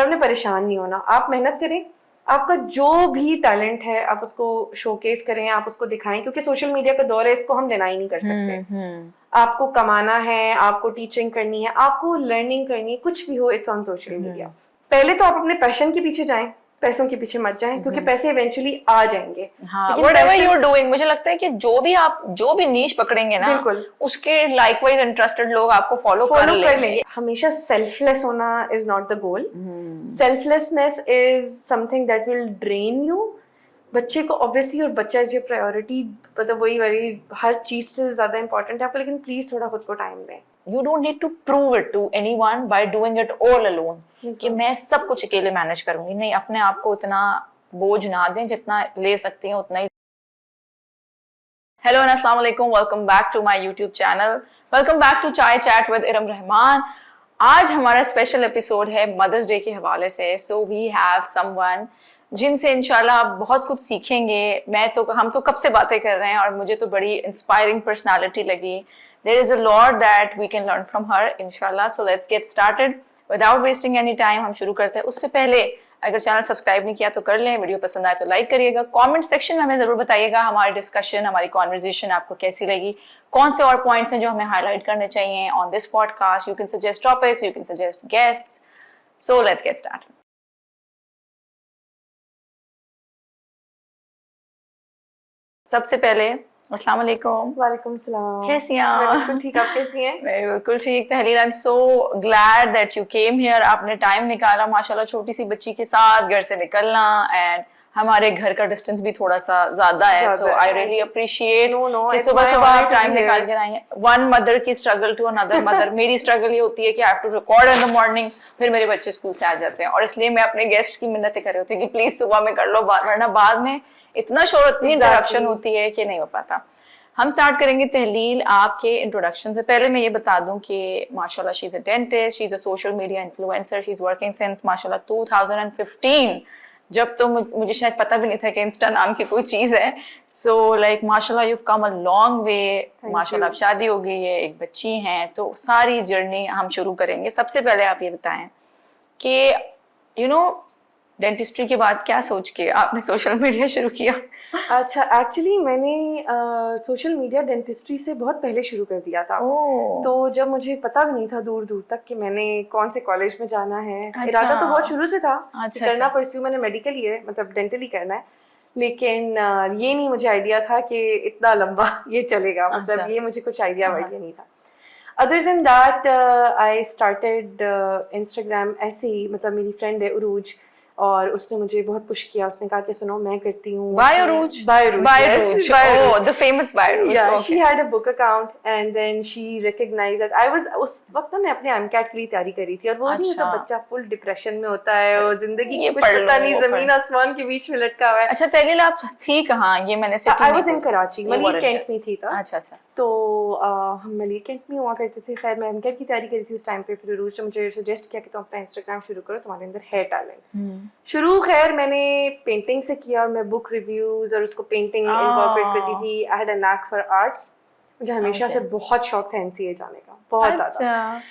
आपने परेशान नहीं होना, आप मेहनत करें, आपका जो भी टैलेंट है आप उसको शोकेस करें, आप उसको दिखाएं, क्योंकि सोशल मीडिया का दौर है, इसको हम डिनाई नहीं कर सकते। आपको कमाना है, आपको टीचिंग करनी है, आपको लर्निंग करनी है, कुछ भी हो, इट्स ऑन सोशल मीडिया। पहले तो आप अपने पैशन के पीछे जाएं, पैसों के पीछे मत जाएं, क्योंकि पैसे इवेंचुअली आ जाएंगे। हाँ, whatever you're doing, मुझे लगता है कि जो भी नीश पकड़ेंगे ना, बिल्कुल उसके लाइकवाइज इंटरेस्टेड लोग आपको फॉलो कर लेंगे। हमेशा सेल्फलेस होना is not the goal. Selflessness is something that will drain you. बच्चे को ऑब्वियसली, और बच्चा इज योर प्रायोरिटी, मतलब वही हर चीज से ज्यादा इंपॉर्टेंट है आपको, लेकिन प्लीज थोड़ा खुद को टाइम दें। You don't need to prove it to anyone by doing it all alone, कि मैं सब कुछ अकेले मैनेज करूंगी। नहीं, अपने आप को इतना बोझ ना दें, जितना ले सकती हैं उतना ही। हेलो एंड अस्सलाम वालेकुम, welcome back to my YouTube channel, welcome back to chai chat with Iram Rahman. आज हमारा स्पेशल एपिसोड है मदर्स डे के हवाले से। सो वी हैव समवन जिनसे इंशाल्लाह आप बहुत कुछ सीखेंगे। हम तो कब से बातें कर रहे हैं और मुझे तो बड़ी इंस्पायरिंग पर्सनालिटी लगी। There is a lot that we can learn from her, inshallah. So let's get started without wasting any time. हम शुरू करते हैं। उससे पहले अगर चैनल सब्सक्राइब नहीं किया तो कर लें, वीडियो पसंद आए तो लाइक करिएगा, कमेंट सेक्शन में हमें जरूर बताइएगा हमारी डिस्कशन, हमारी कॉन्वर्जेशन आपको कैसी लगी, कौन से और पॉइंट्स हैं जो हमें हाईलाइट करने चाहिए on this podcast. You can suggest topics, you can suggest guests. So let's get started. सबसे पहले अस्सलाम वालेकुम। वालेकुम सलाम। कैसी हैं आप? मैं बिल्कुल ठीक, आप कैसी हैं? मैं बिल्कुल ठीक। Tahleel, I am so glad that you came here. आपने टाइम निकाला, माशाल्लाह, छोटी सी बच्ची के साथ घर से निकलना, एंड हमारे घर का डिस्टेंस भी थोड़ा सा ज्यादा है, तो आई रियली अप्रिशिएट कि सुबह सुबह आप टाइम निकाल कर आई हैं। वन मदर की स्ट्रगल टू अनदर मदर। मेरी स्ट्रगल ये होती है कि I have to record in the morning, फिर मेरे बच्चे स्कूल से आ जाते हैं, और इसलिए मैं अपने गेस्ट की मिन्नतें कर रही होती है कि प्लीज सुबह में कर लो, वरना बाद में इतना शोर, इतनी इंटरप्शन होती है कि नहीं हो पाता। हम स्टार्ट करेंगे तहलील आपके इंट्रोडक्शन से। पहले मैं ये बता दूं कि माशाल्लाह she is a dentist, she is a social media influencer, she is working since माशाल्लाह 2015, जब तो मुझे शायद पता भी नहीं था कि इंस्टा नाम की कोई चीज है। सो लाइक माशाल्लाह you have come a long way. माशाल्लाह अब शादी हो गई है, एक बच्ची है, तो सारी जर्नी हम शुरू करेंगे। सबसे पहले आप ये बताएं कि यू नो डेंटिस्ट्री के बाद क्या सोच के आपने सोशल मीडिया शुरू किया? अच्छा, एक्चुअली मैंने सोशल मीडिया डेंटिस्ट्री से बहुत पहले शुरू कर दिया था। तो जब मुझे पता भी नहीं था दूर दूर तक कि मैंने कौन से कॉलेज में जाना है, इरादा तो बहुत शुरू से था करना परस्यू मैंने मेडिकल ही है, मतलब डेंटल ही करना है, लेकिन ये नहीं मुझे आइडिया था कि इतना लंबा ये चलेगा, मतलब ये मुझे कुछ आइडिया वाइडिया नहीं था। Other than that I started Instagram ऐसे ही, मतलब मेरी फ्रेंड है उरूज, और उसने मुझे बहुत पुश किया। उसने कहा कि सुनो मैं करती हूँ Biorouge, oh the famous Biorouge, yeah, okay. she had a book account and then she recognized that I was, उस वक्त ना मैं अपने MCAT के लिए तैयारी कर रही थी, और वो नहीं होता बच्चा फुल डिप्रेशन में होता है, और जिंदगी की कुछ पता नहीं, जमीन आसमान के बीच में लटका हुआ है। अच्छा तहलील, आप थी कहाँ? ये मैंने city I was in Karachi, Malik cantt में थी था। अच्छा अच्छा। तो हम मलिक कैंट में हुआ करते थे। खैर मैं MCAT की तैयारी कर रही थी उस टाइम पे। फिर उरूज ने मुझे सजेस्ट किया कि तुम अपना इंस्टाग्राम शुरू करो, तुम्हारे अंदर है टैलेंट। शुरू खैर मैंने पेंटिंग से किया, और मैं बुक रिव्यूज और उसको पेंटिंग इनकॉर्पोरेट करती थी। I had a knack for arts, मुझे हमेशा से बहुत शौक था NCA जाने का, बहुत ज़्यादा।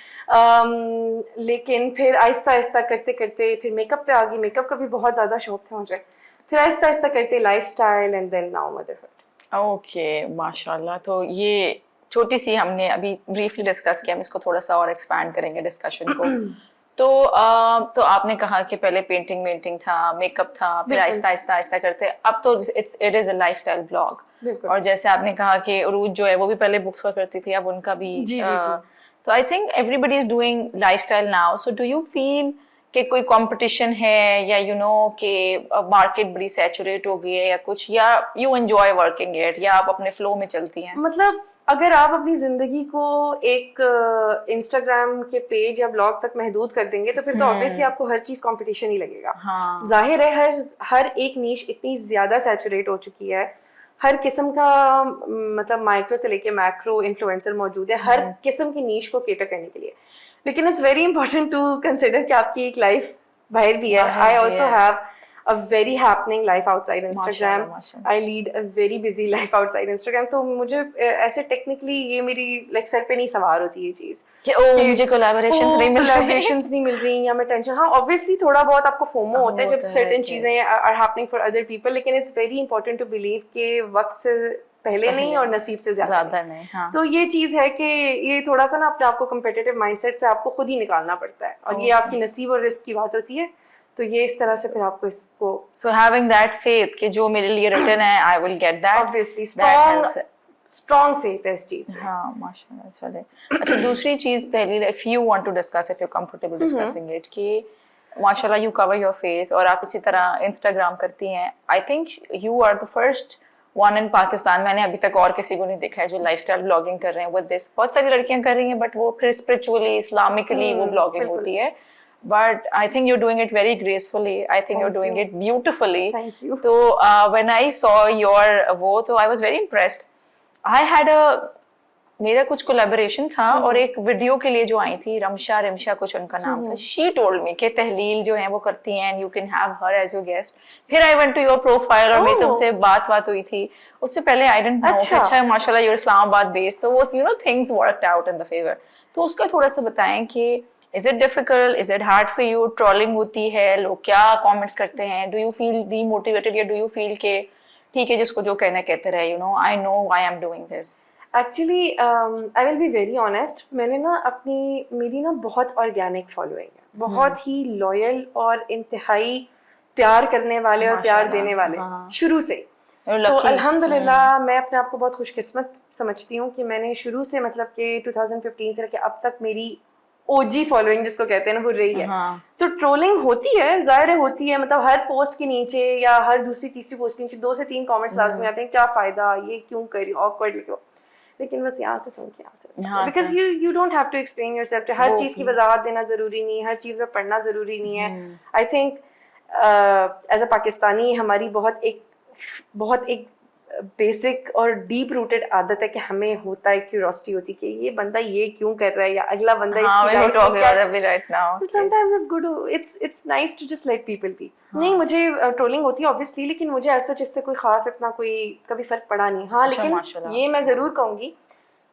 लेकिन फिर आहिस्ता आहिस्ता करते करते फिर मेकअप पे आ गई। मेकअप का भी बहुत ज़्यादा शौक था मुझे। फिर आहिस्ता आहिस्ता करते lifestyle, and then now motherhood. Okay, माशाल्लाह। तो ये छोटी सी हमने अभी ब्रीफली डिस्कस किया, हम इसको थोड़ा सा और एक्सपैंड करेंगे डिस्कशन को। तो आपने कहा कि पहले पेंटिंग था, मेकअप था, फिर आहिस्ता आहिस्ता करते अब तो it is a lifestyle blog. और जैसे आपने कहा कि उरूज जो है वो भी पहले बुक्स का करती थी, अब उनका भी तो I think everybody is doing lifestyle now. So do you feel कि कोई कंपटीशन है, या यू नो कि मार्केट बड़ी सैचुरेट हो गई है या कुछ, या यू एंजॉय वर्किंग इट, या आप अपने फ्लो में चलती हैं? मतलब अगर आप अपनी जिंदगी को एक इंस्टाग्राम के पेज या ब्लॉग तक महदूद कर देंगे तो फिर तो ऑब्वियसली आपको हर चीज कंपटीशन ही लगेगा। जाहिर है हर एक नीश इतनी ज्यादा सैचुरेट हो चुकी है, हर किस्म का मतलब माइक्रो से लेके मैक्रो इन्फ्लुएंसर मौजूद है हर किस्म की नीश को केटर करने के लिए। लेकिन it's very important to consider कि आपकी एक लाइफ बाहर भी है। आई ऑल्सो हैव a very happening life outside Instagram. माशाल्लाह। I lead a very busy life outside Instagram. तो मुझे ऐसे टेक्निकली ये मेरी लाइक सर पे नहीं सवार होती ये चीज़ कि मुझे कोलैबोरेशंस नहीं मिल रही, कोलैबोरेशंस नहीं मिल रही या मैं टेंशन, हाँ ऑब्वियसली थोड़ा बहुत आपको फोमो होता है जब सर्टेन चीज़ें are happening for other people, लेकिन it's very important to believe कि वक्त से पहले नहीं और नसीब से ज्यादा नहीं। हाँ। तो ये चीज़ है कि ये थोड़ा सा ना अपने आप को कम्पिटिटिव माइंडसेट से आपको खुद ही निकालना पड़ता है और ये आपकी नसीब और रिस्क की बात होती है। तो ये इस तरह से फिर आपको इसको सो हैविंग दैट फेथ कि जो मेरे लिए रिटन है I will get that, obviously strong faith है इस चीज में। हाँ माशाल्लाह। चले अच्छा दूसरी चीज Tahleel, if you want to discuss, if you comfortable discussing it, कि माशाल्लाह यू कवर योर फेस और आप इसी तरह इंस्टाग्राम करती हैं। I think you are the first one in Pakistan, मैंने अभी तक और किसी को नहीं देखा है जो लाइफस्टाइल ब्लॉगिंग कर रहे हैं विद दिस। बहुत सारी लड़कियां कर रही हैं बट वो फिर स्पिरिचुअली इस्लामिकली वो ब्लॉगिंग होती है, but I think you're doing it very gracefully. I think you're doing it beautifully. Thank you. So when I saw your वो तो I was very impressed. I had a मेरा कुछ collaboration था और एक वीडियो के लिए जो आई थी रिमशा कुछ उनका नाम था, she told me कि तहलील जो है वो करती हैं and you can have her as your guest. फिर I went to your profile और मेरी तुमसे बात हुई थी, उससे पहले I didn't know कि अच्छा माशाल्लाह you're इस्लामाबाद based, तो वो you know things worked out in the favor. तो उसका थोड़ा सा बताएं कि Is it difficult? Is it hard for you? Trolling होती है, लोग क्या comments करते हैं? Do you feel demotivated या do you feel कि ठीक है जिसको जो कहना कहते रहे, you know, I know why I'm doing this. Actually, I will be very honest. मैंने ना मेरी ना बहुत ऑर्गेनिक फॉलोइंग है, बहुत ही लॉयल और इंतहाई प्यार करने वाले और प्यार देने वाले शुरू से। तो अल्हम्दुलिल्लाह मैं अपने आप को बहुत खुशकिस्मत समझती हूँ कि मैंने शुरू से मतलब कि 2015 से लेकर अब तक मेरी ओजी फॉलोइंग जिसको कहते हैं ना वो रही है। तो ट्रोलिंग होती है, जाहिर होती है, मतलब हर पोस्ट के नीचे या हर दूसरी तीसरी पोस्ट के नीचे 2 से 3 कमेंट्स लाजमी आते हैं, क्या फायदा, ये क्यों करी, ऑकवर्ड लिखो। लेकिन बस यहाँ से सुन के यहाँ से, because you don't have to explain yourself, हर चीज़ की वजाहत देना ज़रूरी नहीं है, हर चीज़ में पढ़ना ज़रूरी नहीं है। I think as a Pakistani हमारी बहुत एक बेसिक और डीप रूटेड आदत है कि हमें होता है क्यूरियोसिटी होती है कि ये बंदा ये क्यों कर रहा है या अगला बंदा इसकी लाइफ में क्या कर रहा है। Sometimes it's good, it's nice to just let people be. नहीं मुझे ट्रोलिंग होती है ऑब्वियसली, लेकिन मुझे ऐसा इससे कोई खास इतना कोई कभी फर्क पड़ा नहीं। हाँ लेकिन ये मैं जरूर कहूंगी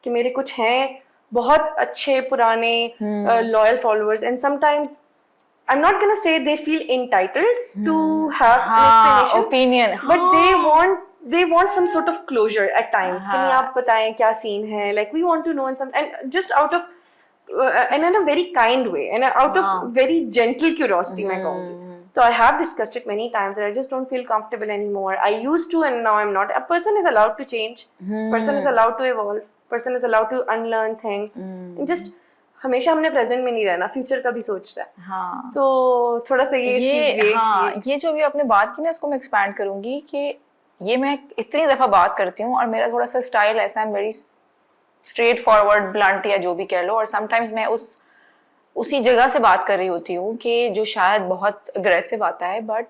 कि मेरे कुछ हैं बहुत अच्छे पुराने loyal followers and sometimes I'm not gonna say they feel entitled to have an explanation, opinion, but they want some sort of closure at times. कि नहीं आप बताएं क्या सीन है, like we want to know and just out of and in a very kind way and out of very gentle curiosity मैं कहूँगी। So I have discussed it many times that I just don't feel comfortable anymore. I used to and now I'm not. A person is allowed to change. Person is allowed to evolve. Person is allowed to unlearn things. And just हमेशा हमने present में नहीं रहना, future का भी सोचना है। हाँ तो थोड़ा सा ये जो भी आपने बात की ना इसको मैं एक्सपैंड करूंगी कि ये मैं इतनी दफा बात करती हूँ और मेरा थोड़ा सा स्टाइल ऐसा है, वेरी स्ट्रेट फॉरवर्ड, ब्लंट या जो भी कह लो, और समटाइम्स मैं उसी जगह से बात कर रही होती हूँ कि जो शायद बहुत अग्रेसिव आता है, बट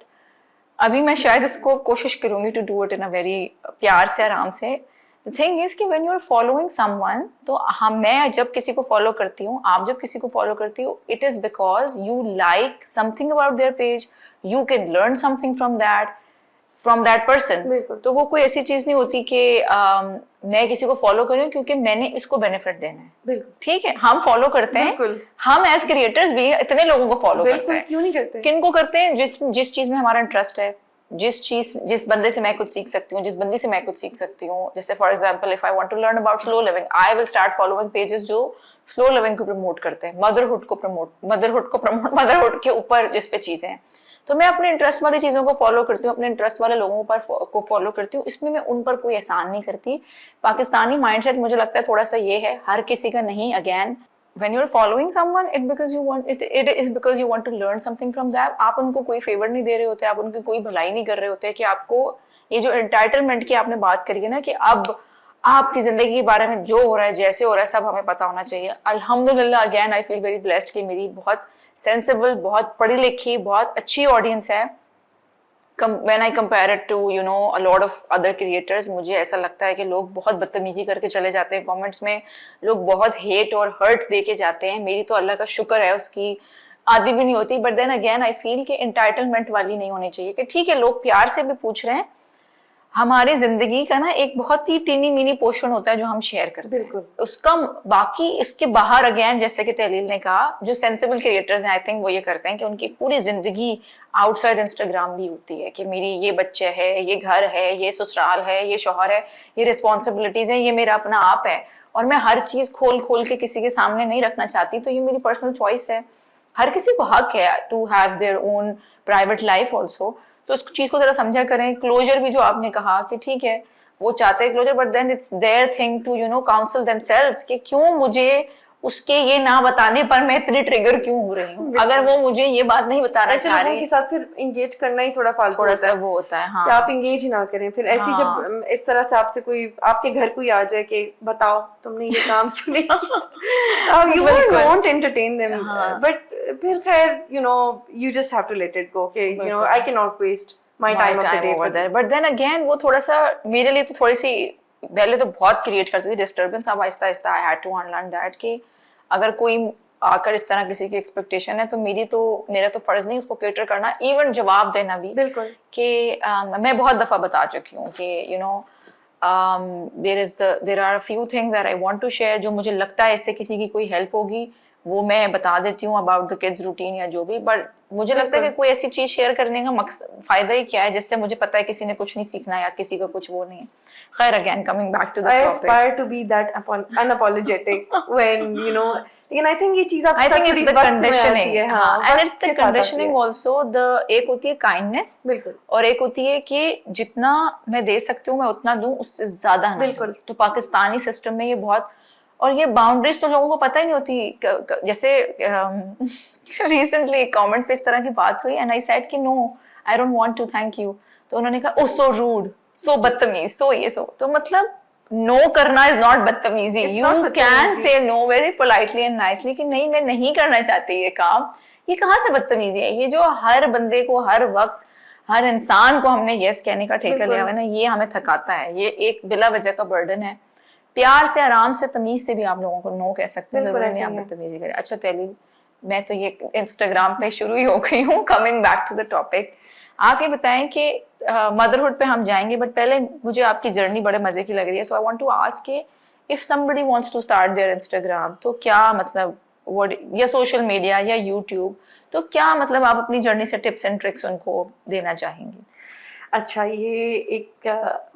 अभी मैं शायद इसको कोशिश करूंगी to do it in a very प्यार से, आराम से। The thing is कि when you are following someone, तो मैं जब किसी को फॉलो करती हूँ, आप जब किसी को फॉलो करती हो, it is because you like something about their page, you can learn something from that person. तो वो कोई ऐसी चीज नहीं होती कि मैं किसी को फॉलो करूँ क्योंकि मैंने इसको बेनिफिट देना है। ठीक है, हम फॉलो करते हैं, हम एज क्रिएटर्स भी इतने लोगों को फॉलो करते हैं। क्यों नहीं करते? किन को करते हैं? जिस चीज में हमारा इंटरेस्ट है, जिस बंदे से मैं कुछ सीख सकती हूँ, जिस बंदी से मैं कुछ सीख सकती हूँ। जैसे for example if I want to learn about slow living, I will start following pages जो स्लो लिविंग को प्रमोट करते हैं, मदरहुड के ऊपर जिस पे चीजें हैं। तो मैं अपने इंटरेस्ट वाली चीजों को फॉलो करती हूँ, अपने इंटरेस्ट वाले लोगों को फॉलो करती हूँ। इसमें मैं उन पर कोई एहसान नहीं करती। पाकिस्तानी माइंडसेट मुझे लगता है थोड़ा सा ये है, हर किसी का नहीं। Again when you're following someone it is because you want to learn something from them. आप उनको कोई फेवर नहीं दे रहे होते, आप उनकी कोई भलाई नहीं कर रहे होते कि आपको ये जो एंटाइटलमेंट की आपने बात करी है ना कि अब आपकी जिंदगी के बारे में जो हो रहा है, जैसे हो रहा है, सब हमें पता होना चाहिए। अल्हम्दुलिल्लाह again I feel very blessed कि मेरी बहुत सेंसिबल, बहुत पढ़ी लिखी, बहुत अच्छी ऑडियंस है। When I compare it to a lot of other creators, मुझे ऐसा लगता है कि लोग बहुत बदतमीजी करके चले जाते हैं कमेंट्स में, लोग बहुत हेट और हर्ट दे के जाते हैं। मेरी तो अल्लाह का शुक्र है उसकी आदि भी नहीं होती। But then again I feel कि एंटाइटलमेंट वाली नहीं होनी चाहिए कि ठीक है लोग प्यार से भी पूछ रहे हैं, हमारी जिंदगी का ना एक बहुत ही टीनी मीनी पोर्शन होता है जो हम शेयर करते हैं, उसका बाकी इसके बाहर अगेन जैसे कि तहलील ने कहा जो सेंसिबल क्रिएटर्स हैं आई थिंक वो ये करते हैं कि उनकी पूरी जिंदगी आउटसाइड इंस्टाग्राम भी होती है कि मेरी ये बच्चे है, ये घर है, ये ससुराल है, ये शौहर है, ये रिस्पॉन्सिबिलिटीज है, ये मेरा अपना आप है, और मैं हर चीज खोल खोल के किसी के सामने नहीं रखना चाहती, तो ये मेरी पर्सनल चॉइस है। हर किसी को हक है to have their own private life also. तो उस चीज को जरा समझा करें। क्लोजर भी जो आपने कहा कि ठीक है वो चाहते हैं closure, but then it's their thing to counsel themselves कि क्यों मुझे उसके ये ना बताने पर मैं इतनी ट्रिगर क्यों हो रही हूँ। अगर वो मुझे ये बात नहीं बताना चाह रहे के साथ फिर एंगेज करना ही थोड़ा फालतू होता है, वो होता है हाँ। कि आप एंगेज ही ना करें। फिर ऐसी जब इस तरह से आपसे कोई आपके घर कोई आ जाए कि बताओ तुमने ये काम क्यों नहीं किया, you won't entertain them, but फिर खैर you just have to let it go कि I cannot waste my time of the day over there. But then again वो थोड़ा सा मेरे लिए तो थोड़ी सी पहले तो बहुत क्रिएट करती थी डिस्टर्बेंस, अब आहिस्ता आहिस्ता I had to unlearn that कि अगर कोई आकर इस तरह किसी की एक्सपेक्टेशन है तो मेरा तो फर्ज नहीं उसको केटर करना, इवन जवाब देना भी। बिल्कुल कि मैं बहुत दफा बता चुकी हूँ कि there are a few things that I want to share जो मुझे लगता है इससे किसी की कोई हेल्प होगी वो मैं बता देती हूँ अबाउट द किड्स रूटीन या जो भी। बट मुझे लगता है कि कोई ऐसी चीज शेयर करने का मकसद फायदा ही क्या है जिससे मुझे पता है किसी ने कुछ नहीं सीखना या किसी का कुछ वो नहीं है। खैर again coming back to the topic, I aspire to be that unapologetic when लेकिन I think ये चीज आप I think it's the conditioning and it's the के साथ आती conditioning also the एक होती है kindness बिल्कुल और एक होती है कि जितना मैं दे सकती हूँ मैं उतना दूं उससे ज्यादा ना बिल्कुल। तो पाकिस्तानी सिस्टम में ये बहुत, और ये बाउंड्रीज तो लोगों को पता ही नहीं होती। जैसे रिसेंटली एक कमेंट पे इस तरह की बात हुई एंड आई सेड कि no I don't want to thank you, तो उन्होंने कहा ओ सो रूड, सो बदतमीज, सो ये सो, तो मतलब नो करना इज नॉट बदतमीजी, you can say know very politely and nicely कि नहीं मैं नहीं करना चाहती ये काम। ये कहाँ से बदतमीजी है? ये जो हर बंदे को हर वक्त हर इंसान को हमने यस कहने का ठेका लिया हुआ है ना, ये हमें थकाता है, ये एक बिला वजह का बर्डन है। प्यार से आराम से तमीज से भी आप लोगों को नो कह सकते हैं, जरूरी नहीं आप बदतमीजी करें। अच्छा तहलील, मैं तो ये इंस्टाग्राम पे शुरू ही हो गई हूँ, coming back to the topic, आप ये बताएं कि मदरहुड पे हम जाएंगे बट पहले मुझे आपकी जर्नी बड़े मजे की लग रही है, so I want to ask कि if somebody wants to start their Instagram तो क्या मतलब व्हाट, या सोशल मीडिया या यूट्यूब, तो क्या मतलब आप अपनी जर्नी से टिप्स एंड ट्रिक्स उनको देना चाहेंगी? अच्छा ये एक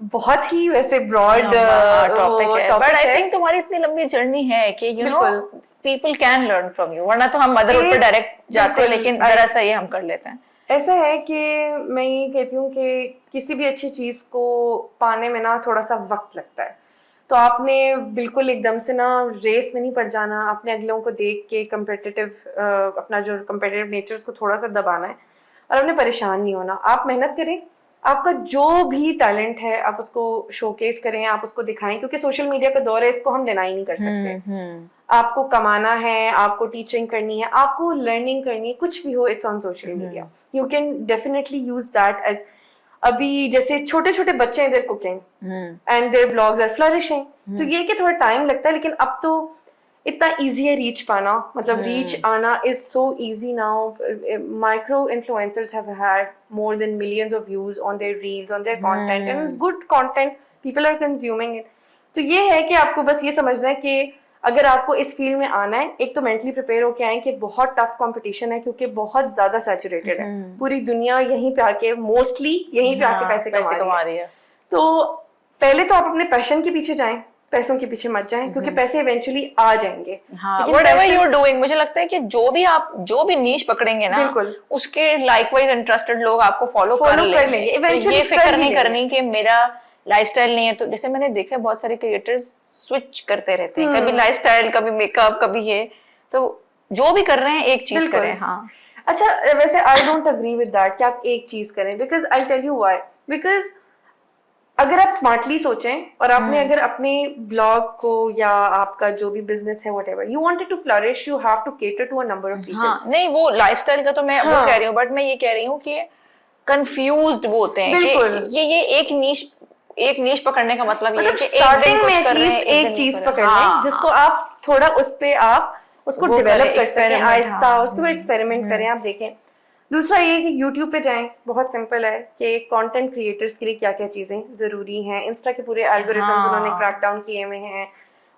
बहुत ही वैसे ब्रॉड टॉपिक है बट आई थिंक तुम्हारी इतनी लंबी जर्नी है कि you know people can learn from you, वरना तो हम मदरहुड पे डायरेक्ट जाते हैं, लेकिन जरा सा ये हम कर लेते हैं। ऐसा है कि मैं ये कहती हूँ कि किसी भी अच्छी चीज को पाने में ना थोड़ा सा वक्त लगता है, तो आपने बिल्कुल एकदम से ना रेस में नहीं पड़ जाना, आपने अगलों को देख के अपना जो कम्पिटिटिव नेचर उसको थोड़ा सा दबाना है और आपने परेशान नहीं होना। आप मेहनत करें, आपका जो भी टैलेंट है आप उसको शोकेस करें, आप उसको दिखाएं, क्योंकि सोशल मीडिया का दौर है, इसको हम डिनाई नहीं कर सकते। आपको कमाना है, आपको टीचिंग करनी है, आपको लर्निंग करनी है, कुछ भी हो, it's on social media, you can definitely use that as. अभी जैसे छोटे छोटे बच्चे हैं, their cooking and their blogs are flourishing, तो ये कि थोड़ा टाइम लगता है, लेकिन अब तो इतना इजी है रीच पाना, मतलब रीच आना is so easy now. Micro influencers have had more than millions of views on their reels, on their content, and it's good content, people are consuming it. तो ये है कि आपको बस ये समझना है कि अगर आपको इस फील्ड में आना है, एक तो मेंटली प्रिपेयर होके आए कि बहुत टफ कंपटीशन है, क्योंकि बहुत ज्यादा सैचुरेटेड है, पूरी दुनिया यहीं पे आके मोस्टली यहीं पे आके पैसे कमा रही है। तो पहले तो आप अपने पैशन के पीछे जाएं, पैसों के पीछे मत जाएं, क्योंकि पैसे इवेंचुअली आ जाएंगे। व्हाटएवर यू आर डूइंग, मुझे लगता है कि जो भी नीश पकड़ेंगे ना, उसके लाइकवाइज इंटरेस्टेड लोग आपको फॉलो कर लेंगे। इवेंचुअली ये फिक्र नहीं करनी कि मेरा लाइफस्टाइल नहीं है। तो जैसे मैंने देखा बहुत सारे क्रिएटर्स स्विच करते रहते हैं, कभी लाइफस्टाइल, कभी मेकअप, कभी ये, तो जो भी कर रहे हैं एक चीज करें। हाँ अच्छा, वैसे I don't agree with that कि आप एक चीज करें, because I tell you why. Because अगर आप स्मार्टली सोचें और आपने अगर अपने ब्लॉग को या आपका जो भी बिजनेस है whatever you wanted to flourish, you have to cater to a number of people. हाँ, नहीं वो लाइफस्टाइल का तो मैं वो कह रही हूँ, बट मैं ये कह रही हूँ कि कंफ्यूज्ड वो होते हैं कि ये एक नीश पकड़ने का मतलब ये है कि स्टार्टिंग में एटलीस्ट एक चीज पकड़ लें जिसको आप थोड़ा उस पे आप उसको डेवलप कर सकें आहिस्ता, उसके ऊपर एक्सपेरिमेंट करें, आप देखें। दूसरा ये कि यूट्यूब पे जाएं, बहुत सिंपल है कि कंटेंट क्रिएटर्स के लिए क्या क्या चीज़ें ज़रूरी हैं। इंस्टा के पूरे एल्गोरिथम्स उन्होंने क्रैक डाउन किए हुए हैं,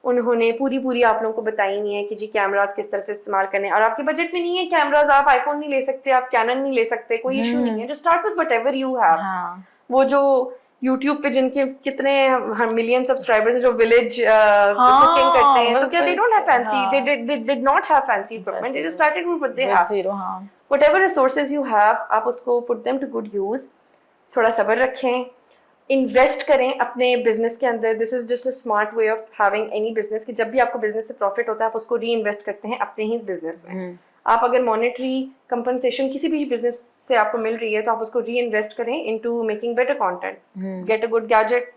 उन्होंने पूरी आप लोगों को बताई नहीं है कि जी कैमरास किस तरह से इस्तेमाल करने हैं। और आपके बजट में नहीं है कैमरास, आप आईफोन नहीं ले सकते, आप कैनन नहीं ले सकते, कोई इशू नहीं है, just start with whatever you have. वो जो यूट्यूब पे जिनके कितने मिलियन सब्सक्राइबर्स हैं जो विलेज कुकिंग करते हैं, तो क्या they don't have fancy, they did not have fancy equipment, they just started with what they have. Whatever resources you have, आप उसको put them to good use. थोड़ा सब्र रखें, इन्वेस्ट करें अपने बिजनेस के अंदर। This is just a smart way of having any business कि जब भी आपको बिजनेस से प्रॉफिट होता है आप उसको री इन्वेस्ट करते हैं अपने ही बिजनेस में। आप अगर मॉनेटरी कंपनसेशन किसी भी बिजनेस से आपको मिल रही है तो आप उसको री इन्वेस्ट करें into making better content, get a good gadget,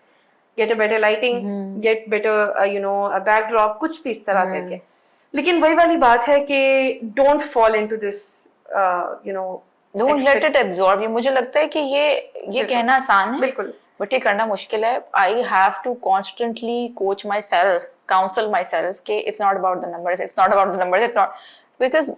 get a better lighting, get better you know a backdrop, कुछ भी इस तरह करके। लेकिन वही वाली बात है कि don't fall into this you know, don't let it absorb. ये मुझे लगता है कि ये कहना आसान है, बिल्कुल, बट ये करना मुश्किल है। I have to constantly coach myself, counsel myself कि it's not about the numbers, it's not about the numbers, it's not, because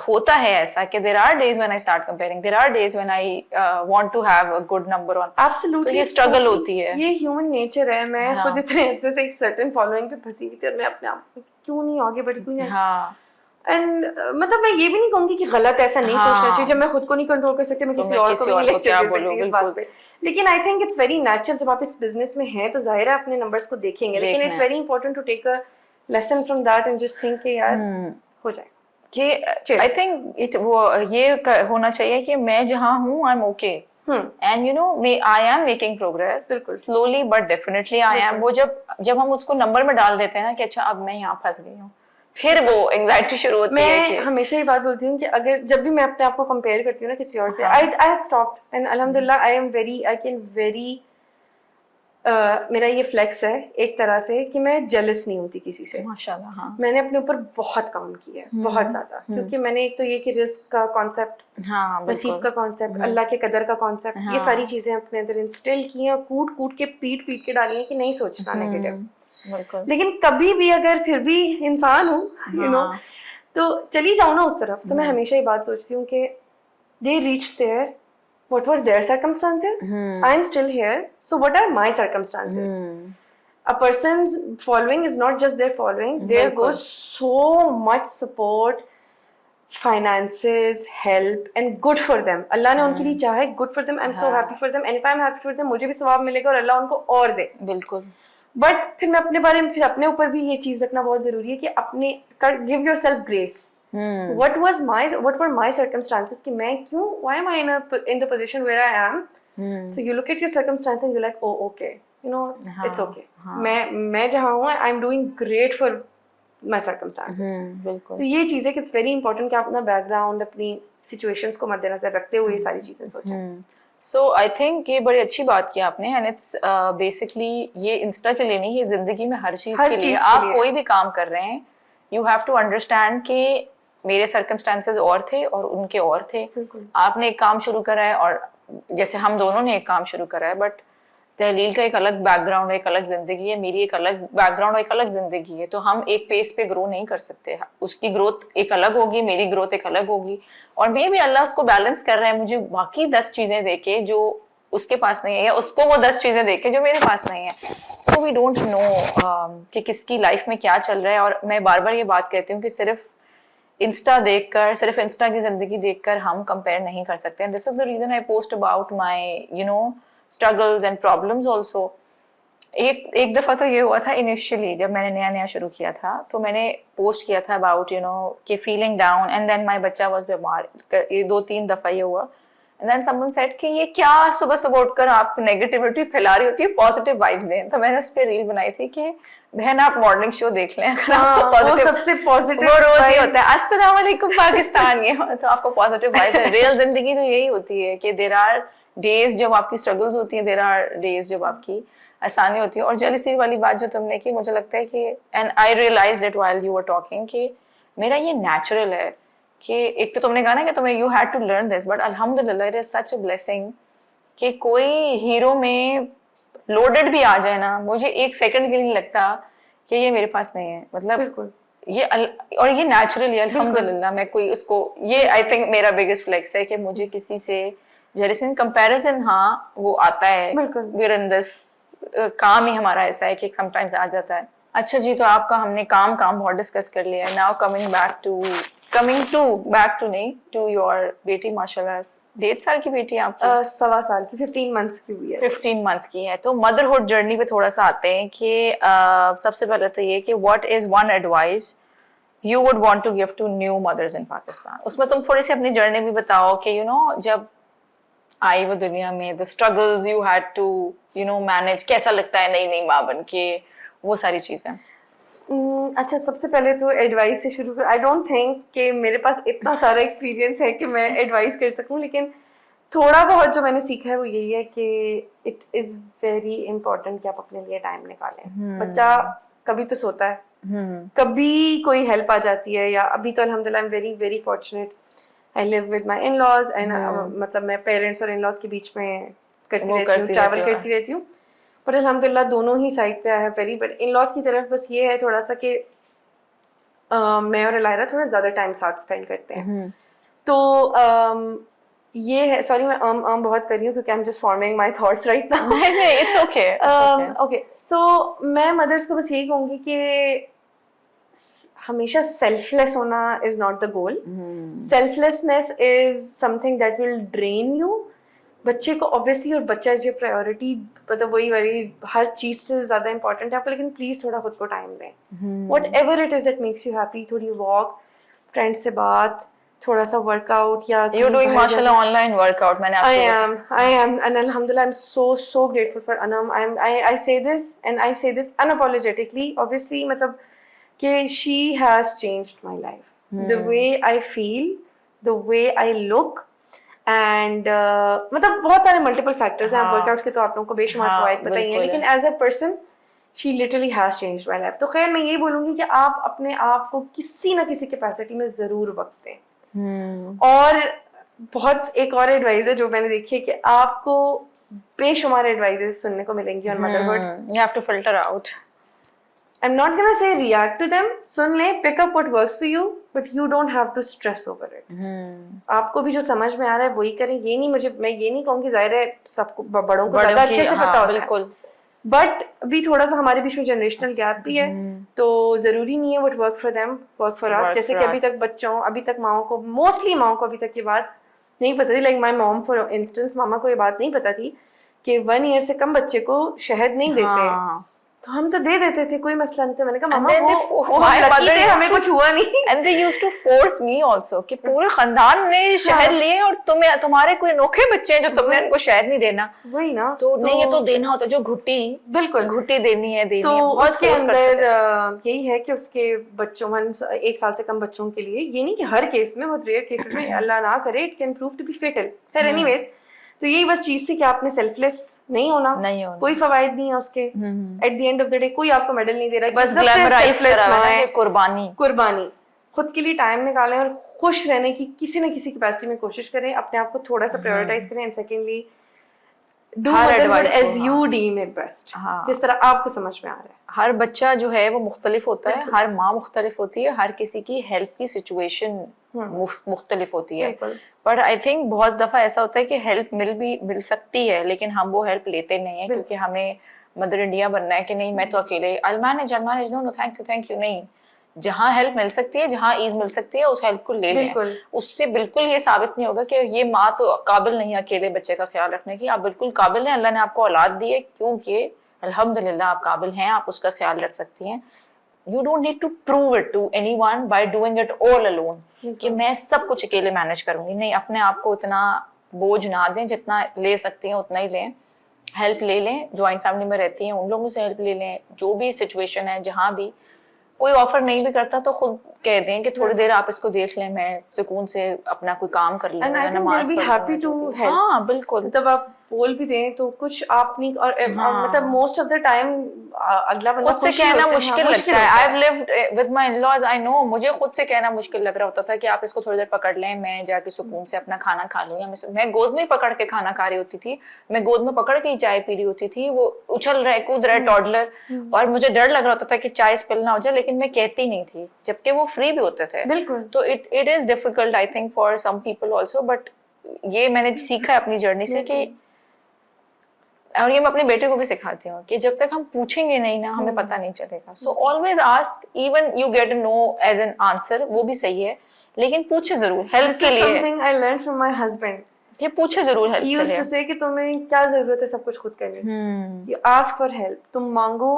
होता है ऐसा कि there are days when I start comparing, there are days when I want to have a good number on. Absolutely, तो ये struggle होती है, ये human nature है। मैं खुद इतने अरसे से एक सर्टेन फॉलोइंग पे फंसी हुई थी और मैं अपने आप क्यों नहीं आगे बढ़ी, क्यों नहीं। हाँ, एंड मतलब मैं ये भी नहीं कहूंगी कि गलत, ऐसा नहीं सोचना चाहिए। जब मैं खुद को नहीं कंट्रोल कर सकती मैं किसी और को भी नहीं लेक्चर दे सकती इस बात पे। लेकिन I think it's very natural, जब आप इस बिजनेस में हैं तो जाहिर है अपने नंबर्स को देखेंगे, लेकिन it's very important to take a lesson from that and just think कि यार हो जाए। कि आई थिंक इट वो ये होना चाहिए कि मैं जहाँ हूँ I am okay, and you know I am making progress slowly but definitely I am. वो जब हम उसको नंबर में डाल देते हैं ना कि अच्छा अब मैं यहाँ फंस गई हूँ, फिर वो एंजाइटी शुरू होती है। मैं हमेशा ये बात बोलती हूँ कि अगर जब भी मैं अपने आप को कंपेयर करती हूँ ना किसी और से, आई हैव स्टॉप्ड एंड अल्हम्दुलिल्लाह I am very, I can very, मेरा ये फ्लेक्स है एक तरह से कि मैं जेलस नहीं होती किसी से, माशाल्लाह। हाँ, मैंने अपने ऊपर बहुत काम किया है, बहुत ज्यादा, क्योंकि मैंने एक तो ये कि रिस्क का कॉन्सेप्ट, नसीब का कॉन्सेप्ट, अल्लाह के कदर का कॉन्सेप्ट, ये सारी चीजें अपने अंदर इंस्टिल की हैं, कूट के पीट के डाली हैं कि नहीं सोचना नेगेटिव। लेकिन कभी भी अगर फिर भी इंसान हूँ यू नो, तो चली जाऊँ ना उस तरफ, तो मैं हमेशा ये बात सोचती हूँ कि they reached there, what were their circumstances, I'm still here, so what are my circumstances? A person's following is not just their following, there goes so much support, finances, help and good for them. अल्लाह ने उनके लिए चाहा है good for them, I'm so happy for them, and if I'm happy for them मुझे भी सवाब मिलेगा और अल्लाह उनको और दे। बिल्कुल। बट फिर मैं अपने बारे में, फिर अपने ऊपर भी ये चीज रखना बहुत जरूरी है कि अपने give yourself grace. What were my circumstances कि मैं क्यों, why am I in the position where I am, so you look at your circumstances and you like oh okay you know it's okay, मैं जहां हूं I am doing great for my circumstances. बिल्कुल, तो ये चीज है कि it's very important कि आप अपना बैकग्राउंड, अपनी सिचुएशंस को मद्देनजर रखते हुए ये सारी चीजें सोचें। सो आई थिंक ये बड़ी अच्छी बात की आपने, एंड इट्स बेसिकली ये इंस्टा के लिए नहीं, ये जिंदगी में हर चीज के लिए, आप कोई भी काम कर रहे हैं यू हैव टू अंडरस्टैंड कि मेरे सर्कमस्टांसेस और थे और उनके और थे। आपने एक काम शुरू करा है और जैसे हम दोनों ने एक काम शुरू करा है, बट तहलील का एक अलग बैकग्राउंड है, एक अलग जिंदगी है, मेरी एक अलग बैकग्राउंड और एक अलग जिंदगी है, तो हम एक पेस पे ग्रो नहीं कर सकते। उसकी ग्रोथ एक अलग होगी, मेरी ग्रोथ एक अलग होगी, और मे भी अल्लाह उसको बैलेंस कर रहा है मुझे बाकी 10 चीजें देके जो उसके पास नहीं है, या उसको वो 10 चीजें देके जो मेरे पास नहीं है। सो वी डोंट नो कि किसकी लाइफ में क्या चल रहा है। और मैं बार बार ये बात कहती हूँ कि सिर्फ इंस्टा देखकर, सिर्फ इंस्टा की जिंदगी देखकर हम कंपेयर नहीं कर सकते। And this is the reason I post about my you know struggles and problems also। एक दफा तो ये हुआ था इनिशियली जब मैंने नया शुरू किया था, तो मैंने पोस्ट किया था about you know कि feeling down and then my बच्चा was बीमार, ये 2-3 दफा ये हुआ, and then someone said कि ये क्या सुबह सुबह उठकर आप नेगेटिविटी फैला रही होती है, पॉजिटिव वाइब्स दें। तो मैंने उस पर रील बनाई थी कि बहन आप मॉर्निंग शो देख लें, वो सबसे पॉजिटिव वो रोज ही होता है, अस्सलाम वालेकुम पाकिस्तान, ये तो आपको पॉजिटिव वाइब्स है। रियल जिंदगी तो यही होती है कि देयर आर डेज जब आपकी स्ट्रगल्स होती हैं, देयर आर डेज जब आपकी आसानी होती है। और जेलसी वाली बात जो तुमने की, मुझे लगता है कि and I realized it while you were talking कि मेरा ये नेचुरल है कि एक तो तुमने कहा ना कि तुम्हें you had to learn this, but अल्हम्दुलिल्लाह it is such a blessing कि कोई हीरो में लोडेड भी आ जाए ना, मुझे 1 सेकंड के लिए नहीं लगता कि ये मेरे पास नहीं है। मतलब और ये नेचुरली अल्हम्दुलिल्लाह, मैं कोई उसको, ये आई थिंक मेरा बिगेस्ट फ्लेक्स है कि मुझे किसी से जेलसी कंपैरिजन, हाँ वो आता है, वीर इन दिस काम ही हमारा ऐसा है कि समटाइम्स आ जाता है। अच्छा जी, तो आपका हमने काम बहुत डिस्कस कर लिया है। नाउ कमिंग बैक टू नहीं टू योर बेटी, माशाल्लाह 1.5 साल की बेटी है आपकी? 1.25 साल की, 15 मंथ्स की हुई है। 15 मंथ्स की है। तो मदरहुड जर्नी पे थोड़ा सा आते हैं कि सबसे पहले तो ये कि what is one advice you would want to give to new mothers in Pakistan. उसमें तुम थोड़ी सी अपनी जर्नी भी बताओ कि जब आई वो दुनिया में, the struggles you had to manage, कैसा लगता है नई नई माँ बन के, वो सारी चीजें। अच्छा, सबसे पहले तो एडवाइस से शुरू कर। आई डोंट थिंक कि मेरे पास इतना सारा एक्सपीरियंस है कि मैं एडवाइस कर सकूं, लेकिन थोड़ा बहुत जो मैंने सीखा है वो यही है कि इट इज़ वेरी इंपॉर्टेंट कि आप अपने लिए टाइम निकालें। बच्चा कभी तो सोता है, कभी कोई हेल्प आ जाती है, या अभी तो अल्हम्दुलिल्लाह I am very very fortunate, I live with my in laws and मतलब मैं पेरेंट्स और इन लॉज के बीच में करती रहती हूँ, ट्रैवल करती रहती हूँ। बट अल्हम्दुलिल्लाह दोनों ही साइड पे है वेरी। बट इन लॉज की तरफ बस ये है थोड़ा सा कि मैं और अलायरा थोड़ा ज़्यादा टाइम साथ स्पेंड करते हैं। तो ये है, सॉरी मैं बहुत कर रही हूँ क्योंकि I am just forming my thoughts right now. नहीं, इट्स ओके। ओके, सो मैं मदर्स को बस यही कहूँगी कि हमेशा सेल्फलेस होना is not the goal. Selflessness is something that will drain you. बच्चे को ऑब्वियसली, और बच्चा इज योर प्रायोरिटी, मतलब वही वाली हर चीज से ज्यादा इंपॉर्टेंट है आपको, लेकिन प्लीज थोड़ा खुद को टाइम दें। What ever it is that makes you happy, थोड़ी वॉक, फ्रेंड्स से बात, थोड़ा सा वर्कआउट, या यू डूइंग माशाल्लाह ऑनलाइन वर्कआउट। मैंने I am and alhamdulillah I'm so grateful for Anam. I say this unapologetically, obviously, मतलब कि she has changed my life. The way I feel, the way I look, and मतलब बहुत सारे multiple factors हैं workouts के, तो आप लोगों को बेशुमार फवायद पता ही हैं, लेकिन as a person she literally has changed my life. तो खैर मैं यही बोलूँगी कि आप अपने आप को किसी ना किसी कैपेसिटी में ज़रूर वक्त दें। और बहुत एक और एडवाइस है जो मैंने देखी है कि आपको बेशुमार एडवाइजेस सुनने को मिलेंगी on motherhood. You have to filter out. I'm not gonna say react to them. सुन ले, pick up what works for you, but you don't have to stress over it. आपको भी जो समझ में आ रहा है वही करें। ये नहीं, मैं ये नहीं कहूँगी, जाहिर है सबको बड़ों को ज्यादा अच्छे से पता होता है, बट अभी थोड़ा सा हमारे बीच में जनरेशनल गैप भी है, तो जरूरी नहीं है what work for them work for us। जैसे कि अभी तक माओ को, मोस्टली माओ को अभी तक ये बात नहीं पता थी। Like my mom for instance, मामा को ये बात नहीं पता थी कि 1 ईयर से कम बच्चे को शहद नहीं देते। तो हम तो दे देते थे, कोई मसला नहीं था। मैंने कहा मामा वो हम लकी थे, हमें कुछ हुआ नहीं। And they used to force me also कि पूरे खानदान ने शहद लिए और तुम्हारे कोई अनोखे बच्चे हैं जो तुमने उनको शहद नहीं देना। वही ना, तो नहीं, ये तो देना होता है, जो घुट्टी, बिल्कुल घुट्टी देनी है। तो उसके अंदर यही है कि उसके बच्चों, 1 साल से कम बच्चों के लिए, ये नहीं कि हर केस में, बहुत रेयर केसेस में, अल्लाह ना करे, it can prove to be fatal. फिर एनीवेज, तो यही बस चीज थी कि आपने सेल्फलेस नहीं होना, कोई फवायद नहीं है उसके। At the end of the day कोई आपको मेडल नहीं दे रहा, बस ग्लैमराइज करा है कुर्बानी। खुद के लिए टाइम निकालें और खुश रहने की किसी न किसी कैपेसिटी में कोशिश करें, अपने आप को थोड़ा सा प्रायोरिटाइज करें, and secondly do motherhood as you deem it best, जिस तरह आपको समझ में आ रहा है। हर बच्चा जो है वो मुख्तलिफ होता है, हर माँ मुख्तलिफ होती है, हर किसी की हेल्प की सिचुएशन मुख्तलिफ होती है। बट आई थिंक बहुत दफा ऐसा होता है कि हेल्प मिल सकती है, लेकिन हम वो हेल्प लेते नहीं है क्योंकि हमें मदर इंडिया बनना है कि नहीं मैं तो अकेले I'll manage, no thank you. नहीं, जहाँ हेल्प मिल सकती है, जहाँ ईज मिल सकती है, उस हेल्प को ले लें। उससे बिल्कुल ये साबित नहीं होगा कि ये माँ तो काबिल नहीं है अकेले बच्चे का ख्याल रखने की। आप बिल्कुल काबिल हैं, अल्लाह ने आपको औलाद दी है, क्योंकि अल्हम्दुलिल्लाह आप काबिल हैं, आप उसका ख्याल रख सकती हैं। You don't need to prove it to anyone by doing it all alone, कि मैं सब कुछ अकेले मैनेज करूंगी। नहीं, अपने आप को इतना बोझ ना दें, जितना ले सकती हैं उतना ही लें। हेल्प ले लें, ज्वाइंट फैमिली में रहती हैं उन लोगों से हेल्प ले लें। जो भी सिचुएशन है, जहाँ भी कोई ऑफर नहीं भी करता तो खुद कह दें कि थोड़ी देर आप इसको देख लें, मैं सुकून से अपना कोई काम कर लूँ, नमाज पढ़ लूँ। हाँ बिल्कुल, मतलब आप बोल भी दें तो कुछ आप नहीं, और मतलब मोस्ट ऑफ द टाइम अगला बंदा खुद से कहना मुश्किल लगता है। I have lived with my in-laws, I know, मुझे खुद से कहना मुश्किल लग रहा होता था कि आप इसको थोड़ी देर पकड़ लें, मैं जाके सुकून से अपना खाना खा लूँ। या मैं गोद में पकड़ के खाना खा रही होती थी, मैं गोद में पकड़ के ही चाय पी रही होती थी। वो उछल रहा है, कूद रहा है टॉडलर, और मुझे डर लग रहा होता था कि चाय स्पिल ना हो जाए, लेकिन मैं कहती नहीं थी, जबकि वो फ्री भी होते थे। बिल्कुल। तो it is difficult I think for some people also, but ये मैंने सीखा है अपनी जर्नी से कि, और ये मैं अपने बेटे को भी सिखाती हूँ कि जब तक हम पूछेंगे नहीं ना, हमें पता नहीं चलेगा। So always ask, even you get no as an answer, वो भी सही है, लेकिन पूछे जरूर हेल्प के लिए। Something I learn from my husband, ये पूछे जरूर हेल्प he के used लिए। to say कि तुम्हें क्या जरूरत है सब कुछ खुद करने की। You ask for help, तुम मांगो,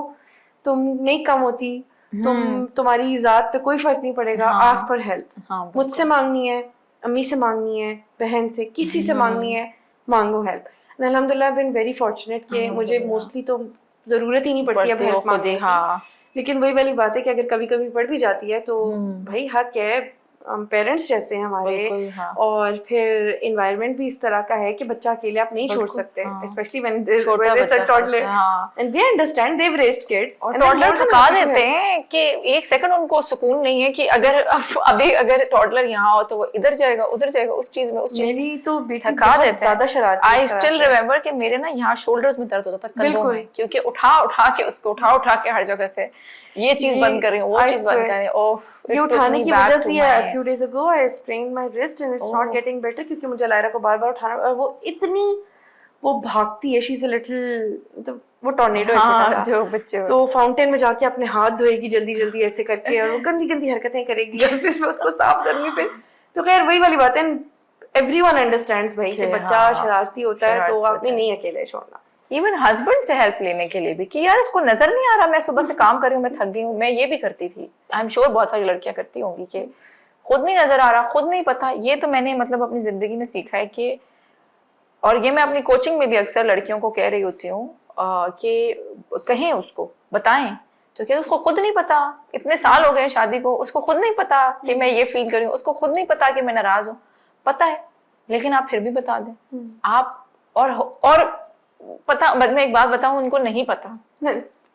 तुम नहीं कम होती, तुम्हारी जात पे कोई फर्क नहीं पड़ेगा। ask for help, हाँ, मुझसे मांगनी है, अम्मी से मांगनी है, बहन से, किसी से मांगनी है, मांगो हेल्प। अल्हम्दुलिल्लाह बीन वेरी फॉर्चुनेट कि मुझे मोस्टली तो जरूरत ही नहीं पड़ती अब हेल्प मांगने की। लेकिन वही वाली बात है कि अगर कभी कभी पड़ भी जाती है तो भाई हक है, पेरेंट्स जैसे हैं हमारे, हाँ। और फिर एनवायरनमेंट भी इस तरह का है कि बच्चा अकेले आप नहीं छोड़ सकते, specially when it's a toddler and they understand, they have raised kids. और टॉडलर थका देते हैं कि एक सेकंड उनको सुकून नहीं है कि अगर अभी अगर टॉडलर यहाँ हो तो वो इधर जाएगा, उधर जाएगा, उस चीज में, उस चीज मेरी तो बेटी थका देते हैं, ज्यादा शरारती। आई स्टिल रिमेम्बर कि मेरे ना यहाँ शोल्डर्स में दर्द होता था, कंधों में, क्योंकि उठा उठा के उसको उठा के हर जगह से ये चीज बंद कर रही हूँ, वो चीज बंद कर रही हूँ। ओह, ये उठाने की वजह से a few days ago I sprained my wrist and it's not getting better, क्योंकि मुझे लायरा को बार बार उठाना, और वो इतनी वो भागती है, शी इज अ लिटिल, वो टॉर्नेडो है छोटा सा, जो बच्चे तो फाउंटेन में जाके अपने हाथ धोएगी जल्दी जल्दी ऐसे करके, और वो गंदी गंदी हरकतें करेगी, और फिर मैं उसको साफ करूंगी। फिर तो खैर वही वाली बात है, एवरीवन अंडरस्टैंड्स भाई कि बच्चा शरारती होता है तो आपने नहीं अकेले छोड़ना। इवन हस्बैंड से हेल्प लेने के लिए भी कि यार इसको नजर नहीं आ रहा, मैं सुबह से काम कर रही हूँ, मैं थक गई हूँ। मैं ये भी करती थी, आई एम श्योर बहुत सारी लड़कियां करती होंगी कि खुद नहीं नजर आ रहा, खुद नहीं पता। ये तो मैंने मतलब अपनी जिंदगी में सीखा है कि, और ये मैं अपनी कोचिंग में भी अक्सर लड़कियों को कह रही होती हूँ कि कहें उसको, बताएं, तो क्या उसको खुद नहीं पता, इतने साल हो गए शादी को, उसको खुद नहीं पता कि मैं ये फील कर रही हूँ, उसको खुद नहीं पता कि मैं नाराज हूँ, पता है, लेकिन आप फिर भी बता दें आप। और पता, मैं एक बात बताऊं, उनको नहीं पता।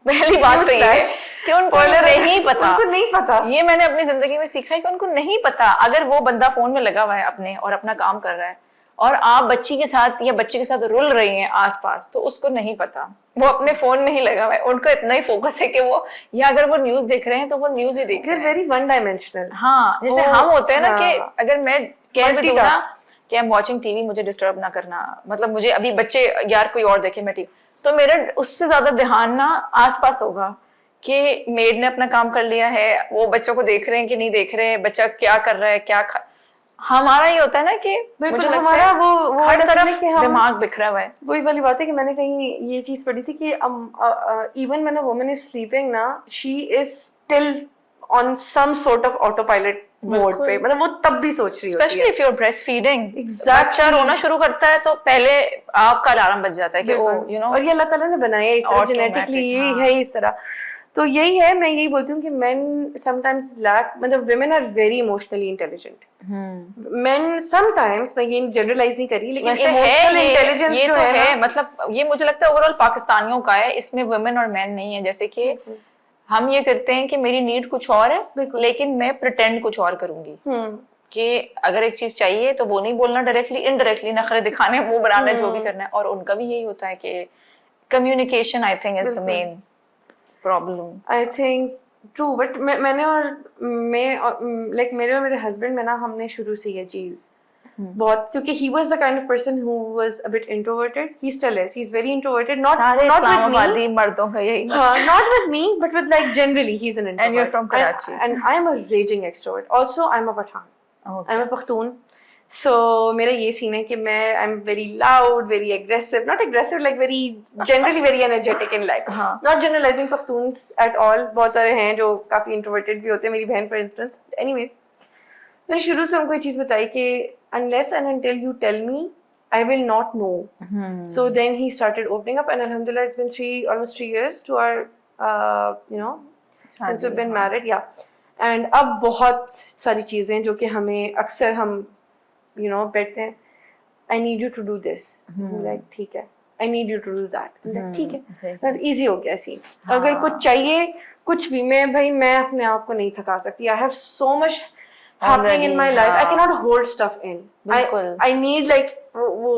पहली बात तो ये है कि उनको नहीं पता, उनको नहीं पता। ये मैंने अपनी जिंदगी में सीखा है कि उनको नहीं पता। अगर वो बंदा फोन में लगा हुआ है अपने और अपना काम कर रहा है, और आप बच्ची के साथ या बच्चे के साथ रुल रही हैं आसपास, तो उसको नहीं पता, वो अपने फोन में ही लगा हुआ है। उनको इतना ही फोकस है कि वो, या अगर वो न्यूज देख रहे हैं तो वो न्यूज ही देख रहे हैं, वेरी वन डायमेंशनल। हाँ, जैसे हम होते हैं ना कि अगर मैं कह भी दूं ना कि आई एम वाचिंग टीवी, मुझे डिस्टर्ब ना करना, मतलब मुझे अभी बच्चे यार कोई और देखे मैं टीवी, तो मेरा उससे ज्यादा ध्यान ना आसपास होगा कि मेड ने अपना काम कर लिया है, वो बच्चों को देख रहे हैं कि नहीं देख रहे हैं, बच्चा क्या कर रहा है, क्या हमारा ये होता है ना कि मुझे लगता है वो हर तरफ दिमाग बिखरा हुआ है। वही वाली बात है कि मैंने कहीं ये चीज पढ़ी थी कि even when a woman is sleeping ना, she is still on some sort of autopilot mode पे, मतलब वो तब भी सोच रही होती है। Especially if you are breastfeeding, बच्चा रोना शुरू करता है तो पहले आपका अलार्म बज जाता है कि ओ यू नो, और ये अल्लाह ताला ने बनाया है इस तरह, जेनेटिकली ये है इस तरह। तो यही है, मैं यही बोलती हूँ कि मेन समटाइम्स लैक, मतलब women are very emotionally intelligent, men sometimes, मैं ये जनरलाइज नहीं कर रही, लेकिन इमोशनल इंटेलिजेंस जो है, मतलब ये मुझे लगता है ओवरऑल पाकिस्तानियों का है, इसमें वुमेन और मैन नहीं है। जैसे कि हम ये करते हैं कि मेरी नीड कुछ और है, लेकिन मैं प्रिटेंड कुछ और करूंगी, कि अगर एक चीज चाहिए तो वो नहीं बोलना डायरेक्टली, इनडायरेक्टली नखरे दिखाने, मुंह बनाना, जो भी करना है। और उनका भी यही होता है कि communication I think is the main problem. I think true, but मैंने और मैं लाइक मेरे और मेरे हस्बैंड में ना, हमने शुरू से ये चीज बहुत, क्योंकि he was the kind of person who was a bit introverted, he still is, he's very introverted, not with me, मर्दों का यही, not with me, but with like generally he's an introvert, and you're from Karachi, and I am a raging extrovert, also I'm a Pathan, I'm a Pakhtun, so मेरा ये scene है कि मैं I'm very loud, very aggressive, not aggressive, like very generally very energetic in life, not generalizing Pakhtuns at all, बहुत सारे हैं जो काफी introverted भी होते हैं, मेरी बहन for instance, anyways, मैंने शुरू से उनको ये चीज बताई कि unless and until you tell me, I will not know. So then he started opening up, and alhamdulillah, it's been almost 3 years to our, since we've been married, yeah. And अब बहुत सारी चीजें जो कि हमें अक्सर हम, बैठते हैं, I need you to do this, like ठीक है, I need you to do that, ठीक है, easy हो गया सीन। अगर कुछ चाहिए, कुछ भी, मैं अपने आप को नहीं थका सकती, I have so much happening in my life, I cannot hold stuff in, I need like वो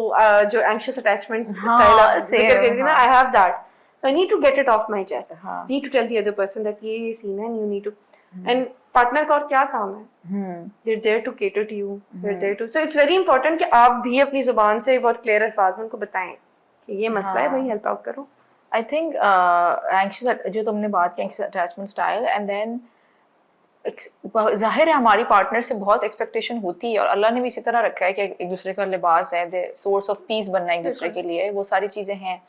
जो anxious attachment style आप जिक्र कर रही थी ना, I have that, I need to get it off my chest. हाँ. Need to tell the other person that ये scene है and you need to and partner का और क्या काम है? They're there to cater to you. They're there to so it's very important कि आप भी अपनी जुबान से बहुत क्लियर अल्फाज में उनको बताएं कि ये मसला है भाई हेल्प आउट करो. I think anxious जो तुमने बात की anxious attachment style and then जाहिर है हमारी पार्टनर से बहुत एक्सपेक्टेशन होती है और अल्लाह ने भी इसी तरह रखा है कि एक दूसरे का लिबास है, द सोर्स ऑफ पीस बनना एक दूसरे के लिए, वो सारी चीज़ें हैं.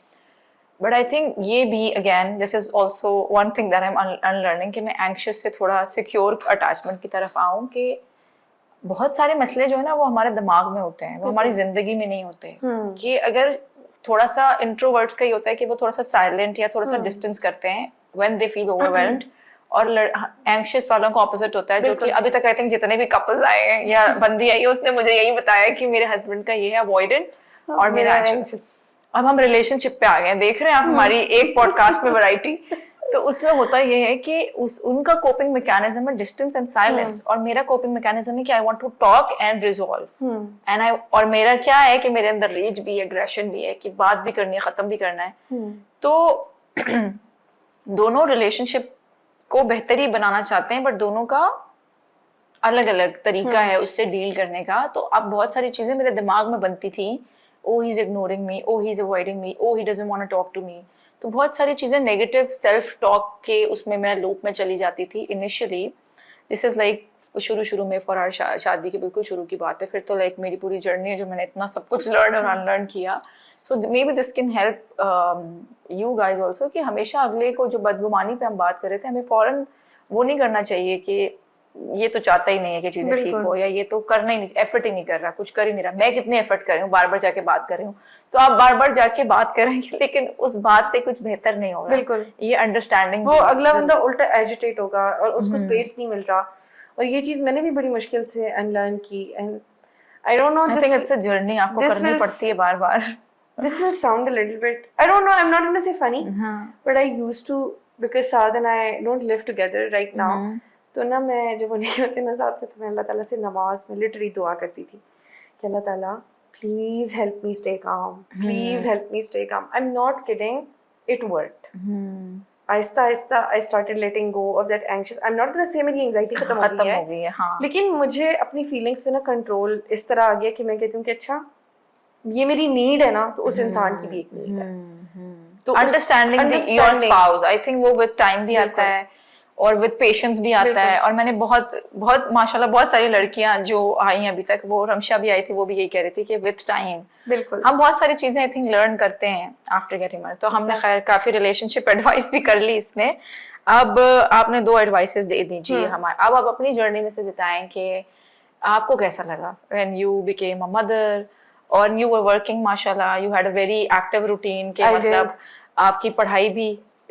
बट आई थिंक ये भी again this is also one thing that I am unlearning कि मैं एंक्शियस से थोड़ा सिक्योर अटैचमेंट की तरफ आऊँ कि बहुत सारे मसले जो है ना वो हमारे दिमाग में होते हैं, वो हमारी जिंदगी में नहीं होते. कि अगर थोड़ा सा इंट्रोवर्ट्स का ही होता है कि वो थोड़ा सा साइलेंट या थोड़ा सा डिस्टेंस करते हैं व्हेन दे फील ओवरवेल्म्ड, और एंग्शियस वालों का ऑपोजिट होता है जो कि अभी तक आई थिंक जितने भी कपल्स आए हैं या बंदी आई है उसने मुझे यही बताया कि मेरे हस्बैंड का ये है अवॉइडेंट और मेरा एंग्शियस. अब हम रिलेशनशिप पे आ गए हैं, देख रहे हैं आप हमारी एक पॉडकास्ट में वैरायटी. तो उसमें होता ये है कि उनका कोपिंग मैकेनिज्म है डिस्टेंस एंड साइलेंस और मेरा कोपिंग मैकेनिज्म है कि I want to talk and resolve and I, और मेरा क्या है कि मेरे अंदर रेज भी है, एग्रेशन भी है कि बात भी करनी है, खत्म भी करना है. तो दोनों रिलेशनशिप को बेहतर ही बनाना चाहते हैं बट दोनों का अलग अलग तरीका है उससे डील करने का. तो अब बहुत सारी चीजें मेरे दिमाग में बनती थी, oh he's ignoring me, oh he's avoiding me, oh he doesn't want to talk to me. तो बहुत सारी चीजें नेगेटिव सेल्फ टॉक के उसमें मैं लूप में चली जाती थी इनिशियली. दिस इज लाइक शुरू में फॉर आवर शादी की बिल्कुल शुरू की बात है. फिर तो लाइक मेरी पूरी जर्नी है जो मैंने इतना सब कुछ लर्न और अनलर्न किया. So maybe this can help you guys also कि हमेशा अगले को जो बदगुमानी पे हम बात कर रहे थे हमें फौरन वो नहीं करना चाहिए कि ये तो चाहता ही नहीं है कि चीजें ठीक हो या ये तो करना ही नहीं, एफर्ट ही नहीं कर रहा, कुछ कर ही नहीं रहा, मैं कितने एफर्ट कर रही हूँ, बार बार जाके बात कर रही हूँ. तो आप बार बार जाके बात करेंगे लेकिन उस बात से कुछ बेहतर नहीं होगा. बिल्कुल ये अंडरस्टैंडिंग वो अगला बंदा उल्टा एजिटेट होगा और उसको स्पेस नहीं मिल रहा. और ये चीज मैंने भी बड़ी मुश्किल से अनलर्न की and I don't know, I think it's a journey आपको करनी पड़ती है बार बार. This will sound a little bit, I don't know, I'm not going to say funny, but I used to, because Saad and I don't live together right now, तो ना मैं जब वो नहीं होते ना साथ में तो मैं अल्लाह ताला से नमाज में लिटरली दुआ करती थी कि अल्लाह ताला please help me stay calm, please help me stay calm. I am not kidding, it worked. आहिस्ता आहिस्ता I started letting go of that anxious. I am not gonna say मेरी एंजाइटी खत्म हो गई है हाँ. लेकिन मुझे अपनी फीलिंग्स पे ना कंट्रोल इस तरह आ गया कि मैं कहती हूँ कि अच्छा ये मेरी नीड है ना तो उस इंसान की भी एक नीड है. तो understanding your spouse I think वो विद टाइम भी आता है और विद पेशेंस भी आता है. और मैंने बहुत माशाल्लाह बहुत सारी लड़कियां जो आई हैं अभी तक, वो रमशा भी आई थी, वो भी यही कह रही थी कि विद टाइम बिल्कुल हम बहुत सारी चीजें आई थिंक लर्न करते हैं आफ्टर गेटिंग मैरिड. तो हमने खैर काफी रिलेशनशिप एडवाइस भी कर ली इसमें. अब आपने 2 एडवाइसेस दे दीजिए हमारे. अब आप अपनी जर्नी में से बताएं कि आपको कैसा लगा when you became a mother और यू वर वर्किंग माशाल्लाह, you had a very active routine के मतलब आपकी पढ़ाई भी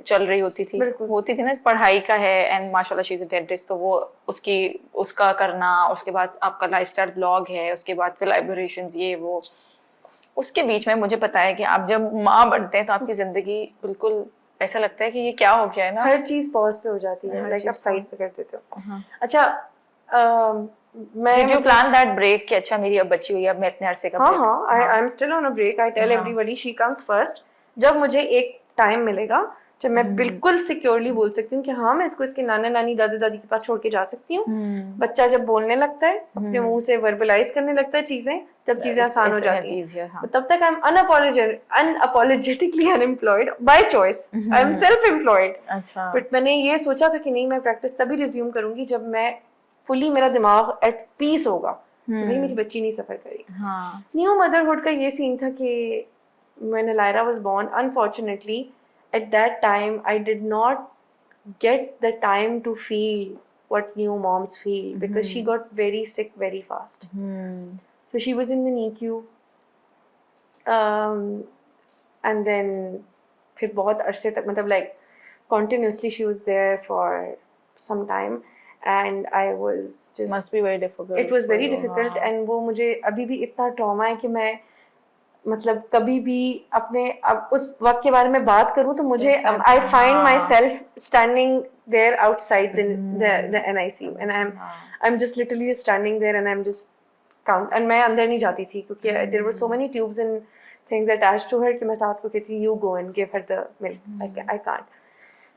चल रही होती थी ना, पढ़ाई का है एंड माशाल्लाह शी इज अ डेंटिस्ट, तो वो उसका करना, उसके बाद आपका लाइफस्टाइल ब्लॉग है, उसके बाद कोलैबोरेशंस ये वो, उसके बीच में मुझे पता है कि आप जब माँ बनते हैं तो आपकी जिंदगी बिल्कुल ऐसा लगता है कि ये क्या हो गया है ना, हर चीज पॉज पे हो जाती है, लाइक आप साइड पे कर देते हो. अच्छा Did you plan that break कि अच्छा मेरी अब बच्ची हुई है अब मैं इतने अरसे का break? हाँ I am still on a break. I tell everybody she comes first. जब मुझे एक टाइम मिलेगा जब मैं बिल्कुल सिक्योरली बोल सकती हूँ कि हाँ मैं इसको इसके नाना नानी दादा दादी के पास छोड़ के जा सकती हूँ. बच्चा जब बोलने लगता है, अपने मुंह से वर्बलाइज करने लगता है चीजें, तब चीजें आसान हो जाती हैं. तब तक I am unapologetically unemployed by choice. I am self-employed. But मैंने ये सोचा था कि नहीं मैं प्रैक्टिस तभी रिज्यूम करूंगी जब मैं फुली मेरा दिमाग एट पीस होगा कि भाई मेरी बच्ची नहीं सफर करेगी. न्यू मदरहुड का ये सीन था कि when Lyra was born, unfortunately at that time I did not get the time to feel what new moms feel because she got very sick very fast. So she was in the NICU and then फिर बहुत अरसे तक मतलब like continuously she was there for some time. And I was just must be very difficult. It was very difficult and वो मुझे अभी भी इतना ट्रॉमा है कि मैं मतलब कभी भी अपने अब उस वक्त के बारे में बात करूं तो मुझे I find myself standing there outside the NICU and I'm just literally just standing there and I'm just count, and मैं अंदर नहीं जाती थी क्योंकि there were so many tubes and things attached to her कि मैं साथ को कहती you go and give her the milk, I can't.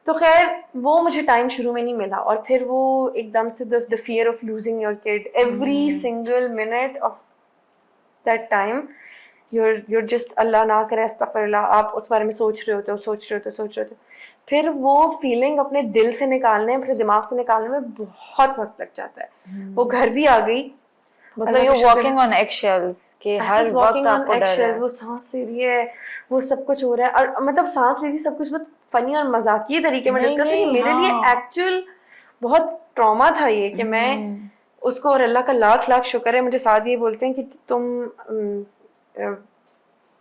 तो खैर वो मुझे टाइम शुरू में नहीं मिला, और फिर वो एकदम से the fear of losing your kid, every single minute of that time you're just अल्लाह ना करे अस्तगफिरुल्लाह, आप उस बारे में सोच रहे होते हो। फिर वो फीलिंग अपने दिल से निकालने, अपने दिमाग से निकालने में बहुत वक्त लग जाता है। वो घर भी आ गई, मतलब यू वॉकिंग ऑन एगशेल्स के हर वक्त आपको डर है। वो सांस ले रही है, वो सब कुछ हो रहा है, और मतलब सांस ले रही सब कुछ बहुत फनी और मजाकिये तरीके में डिस्कस है कि मेरे लिए एक्चुअल बहुत ट्रॉमा था ये, कि मैं उसको, और अल्लाह का लाख लाख शुक्र है, मुझे साथ ये बोलते हैं कि तुम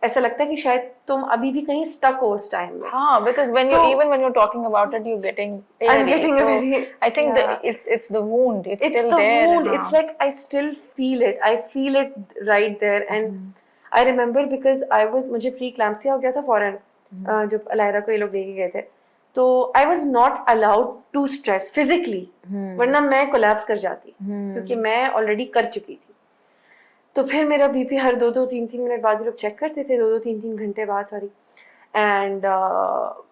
ऐसा लगता है कि शायद तुम अभी भी कहीं स्टक हो उस टाइम में। हाँ, because when you even when you're talking about it, you're getting I'm getting a very, I think it's the wound. It's still there. It's the wound. It's like I still feel it. I feel it right there. And I remember because मुझे pre-eclampsia हो गया था फौरन जब अलायरा को ये लोग लेके गए थे, तो I was not allowed to stress physically, वरना मैं कोलैप्स कर जाती क्योंकि मैं ऑलरेडी कर चुकी थी। तो फिर मेरा बीपी हर 2-2, 3-3 मिनट बाद लोग चेक करते थे, 2-2, 3-3 घंटे बाद, sorry. And